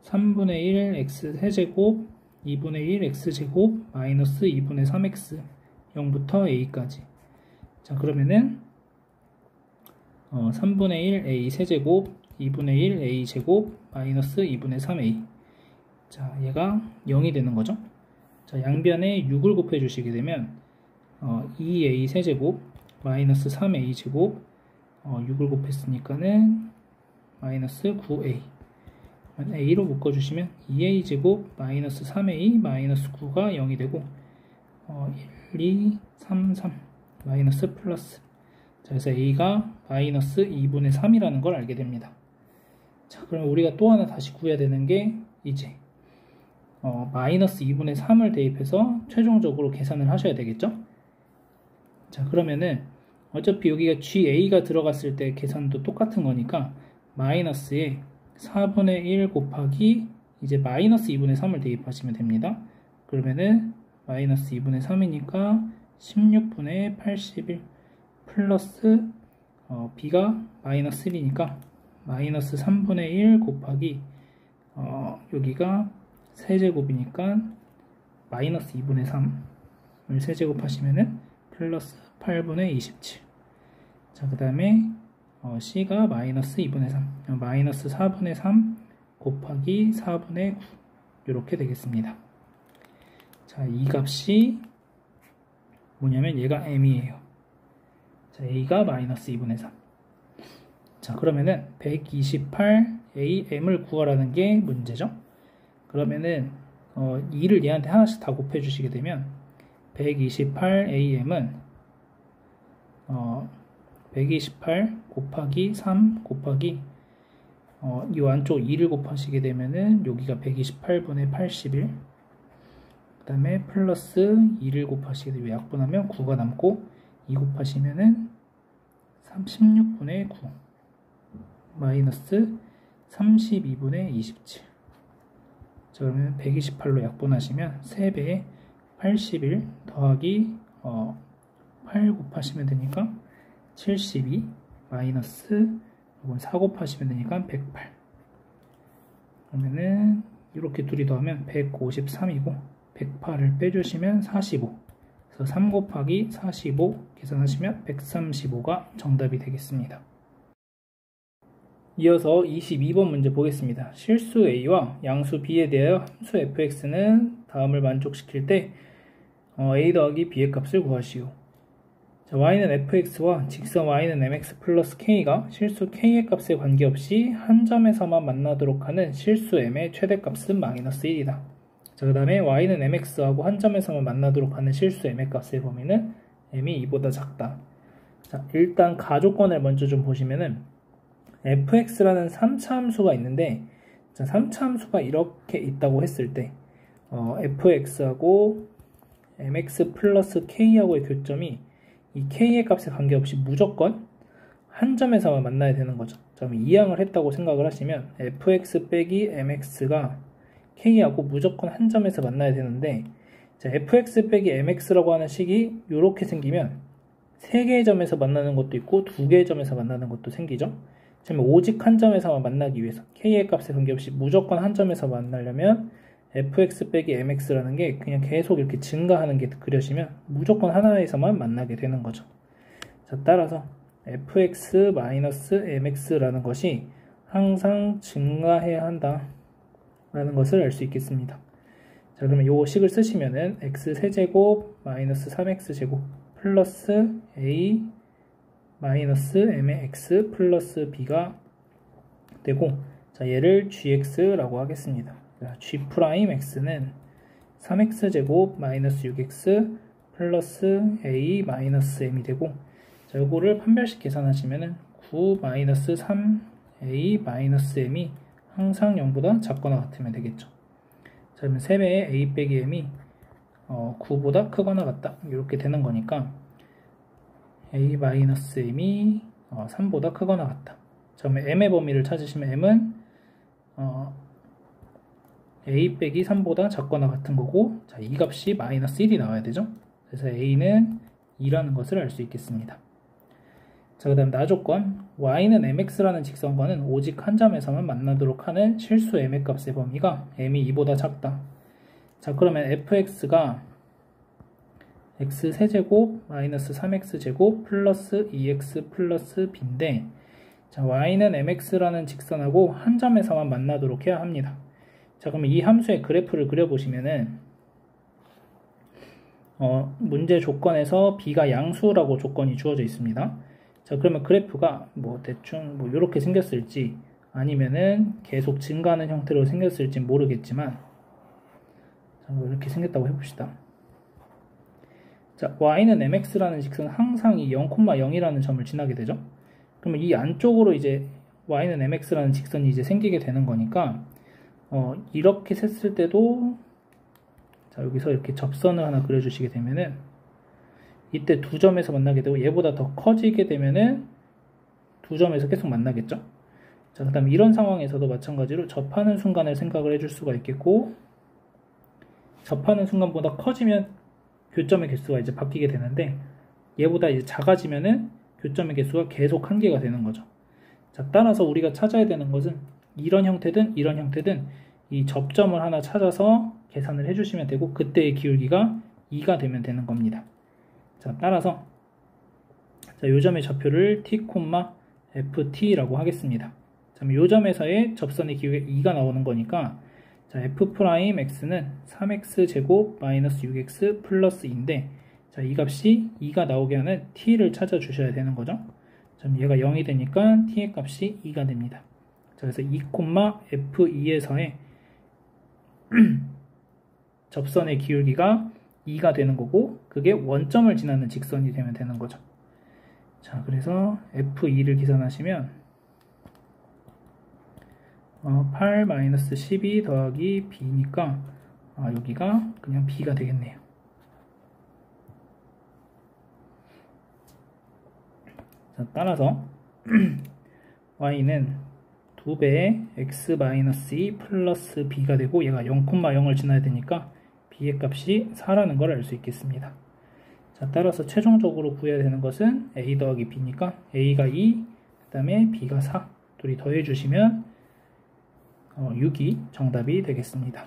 3분의 1 x 세제곱 2분의 1 x제곱 마이너스 2분의 3x 0부터 a까지. 자, 그러면은 3분의 1 a 세제곱 2분의 1 a 제곱 마이너스 2분의 3a. 자, 얘가 0이 되는 거죠. 자, 양변에 6을 곱해 주시게 되면 2a 세제곱 마이너스 3a 제곱 6을 곱했으니까는 마이너스 9a. a로 묶어주시면 2a 제곱 마이너스 3a 마이너스 9가 0이 되고 1, 2, 3, 3 마이너스 플러스. 자, 그래서 a가 마이너스 2분의 3이라는 걸 알게 됩니다. 자, 그럼 우리가 또 하나 다시 구해야 되는 게 이제 마이너스 2분의 3을 대입해서 최종적으로 계산을 하셔야 되겠죠? 자, 그러면은 어차피 여기가 GA가 들어갔을 때 계산도 똑같은 거니까 마이너스에 4분의 1 곱하기 이제 마이너스 2분의 3을 대입하시면 됩니다. 그러면은 마이너스 2분의 3이니까 16분의 81 플러스 b가 마이너스 1이니까 마이너스 3분의 1 곱하기 여기가 세제곱이니까 마이너스 2분의 3을 세제곱하시면은 플러스 8분의 27. 자, 그 다음에 c가 마이너스 2분의 3 마이너스 4분의 3 곱하기 4분의 9 이렇게 되겠습니다. 자, 이 값이 뭐냐면 얘가 m이에요. 자, a가 마이너스 2분의 3. 자, 그러면은 128am을 구하라는 게 문제죠. 그러면은 2를 얘한테 하나씩 다 곱해 주시게 되면 128am은 128 곱하기 3 곱하기 이 안쪽 2를 곱하시게 되면은 여기가 128분의 81. 그 다음에 플러스 2를 곱하시게 되면 약분하면 9가 남고 2 곱하시면은 36분의 9 마이너스 32분의 27. 자, 그러면 128로 약분하시면 3배에 81 더하기 8 곱하시면 되니까 72 마이너스 이건 4 곱하시면 되니까 108. 그러면은 이렇게 둘이 더하면 153이고 108을 빼주시면 45. 그래서 3 곱하기 45 계산하시면 135가 정답이 되겠습니다. 이어서 22번 문제 보겠습니다. 실수 a와 양수 b에 대하여 함수 fx는 다음을 만족시킬 때 a 더하기 b의 값을 구하시오. 자, y는 fx와 직선 y는 mx 플러스 k가 실수 k의 값에 관계없이 한 점에서만 만나도록 하는 실수 m의 최대값은 마이너스 1이다. 자, 그 다음에 y는 mx하고 한 점에서만 만나도록 하는 실수 m의 값의 범위는 m이 2보다 작다. 자, 일단 가조건을 먼저 좀 보시면은 fx라는 3차 함수가 있는데, 자, 3차 함수가 이렇게 있다고 했을 때 fx하고 mx 플러스 k하고의 교점이 이 k의 값에 관계없이 무조건 한 점에서만 만나야 되는 거죠. 자, 이항을 했다고 생각을 하시면 fx 빼기 mx가 k하고 무조건 한 점에서 만나야 되는데, 자, fx 빼기 mx라고 하는 식이 이렇게 생기면 3개의 점에서 만나는 것도 있고 2개의 점에서 만나는 것도 생기죠. 그러면 오직 한 점에서만 만나기 위해서 k의 값에 관계없이 무조건 한 점에서 만나려면 fx 빼기 mx라는 게 그냥 계속 이렇게 증가하는 게 그려지면 무조건 하나에서만 만나게 되는 거죠. 자, 따라서 fx 마이너스 mx라는 것이 항상 증가해야 한다 라는 것을 알 수 있겠습니다. 자, 그러면 요 식을 쓰시면은 x세제곱 마이너스 3x제곱 플러스 a 마이너스 m의 x 플러스 b가 되고, 자, 얘를 gx라고 하겠습니다. 자, g'x는 3x제곱 마이너스 6x 플러스 a 마이너스 m이 되고, 자, 요거를 판별식 계산하시면은 9 마이너스 3a 마이너스 m이 항상 0보다 작거나 같으면 되겠죠. 자, 그러면 3배의 a 빼기 m이 9보다 크거나 같다 이렇게 되는 거니까 a 마이너스 m이 3보다 크거나 같다. 자, 그러면 m의 범위를 찾으시면 m은 a 빼기 3보다 작거나 같은 거고, 자, 이 값이 마이너스 1이 나와야 되죠. 그래서 a는 2라는 것을 알 수 있겠습니다. 자, 그 다음 나조건 y는 mx라는 직선과는 오직 한 점에서만 만나도록 하는 실수 m의 값의 범위가 m이 2보다 작다. 자, 그러면 fx가 x세제곱 마이너스 3x제곱 플러스 2x 플러스 b인데, 자, y는 mx라는 직선하고 한 점에서만 만나도록 해야 합니다. 자, 그러면 이 함수의 그래프를 그려보시면은 문제 조건에서 b가 양수라고 조건이 주어져 있습니다. 자, 그러면 그래프가 뭐 대충 뭐 이렇게 생겼을지 아니면은 계속 증가하는 형태로 생겼을지 모르겠지만, 자, 뭐 이렇게 생겼다고 해봅시다. 자, y는 mx라는 직선 항상 이 0,0이라는 점을 지나게 되죠. 그러면 이 안쪽으로 이제 y는 mx라는 직선이 이제 생기게 되는 거니까 이렇게 셌을 때도, 자, 여기서 이렇게 접선을 하나 그려주시게 되면은 이때 두 점에서 만나게 되고, 얘보다 더 커지게 되면은 두 점에서 계속 만나겠죠. 자, 그 다음 이런 상황에서도 마찬가지로 접하는 순간을 생각을 해줄 수가 있겠고, 접하는 순간보다 커지면 교점의 개수가 이제 바뀌게 되는데, 얘보다 이제 작아지면은 교점의 개수가 계속 한 개가 되는 거죠. 자, 따라서 우리가 찾아야 되는 것은 이런 형태든 이런 형태든 이 접점을 하나 찾아서 계산을 해주시면 되고, 그때의 기울기가 2가 되면 되는 겁니다. 자, 따라서 자, 요 점의 좌표를 t, ft라고 하겠습니다. 자, 요 점에서의 접선의 기울기가 2가 나오는 거니까, 자, f'x는 3x제곱 마이너스 6x 플러스 2인데, 자, 이 값이 2가 나오게 하는 t를 찾아 주셔야 되는 거죠. 자, 얘가 0이 되니까 t의 값이 2가 됩니다. 자, 그래서 2, f2에서의 접선의 기울기가 2가 되는 거고, 그게 원점을 지나는 직선이 되면 되는 거죠. 자, 그래서 f2를 계산하시면 8-12 더하기 b니까 여기가 그냥 b가 되겠네요. 자, 따라서 y는 2배의 x-2 플러스 b가 되고, 얘가 0,0을 지나야 되니까 b의 값이 4라는 걸 알 수 있겠습니다. 자, 따라서 최종적으로 구해야 되는 것은 a 더하기 b니까 a가 2, 그 다음에 b가 4 둘이 더해주시면 6이 정답이 되겠습니다.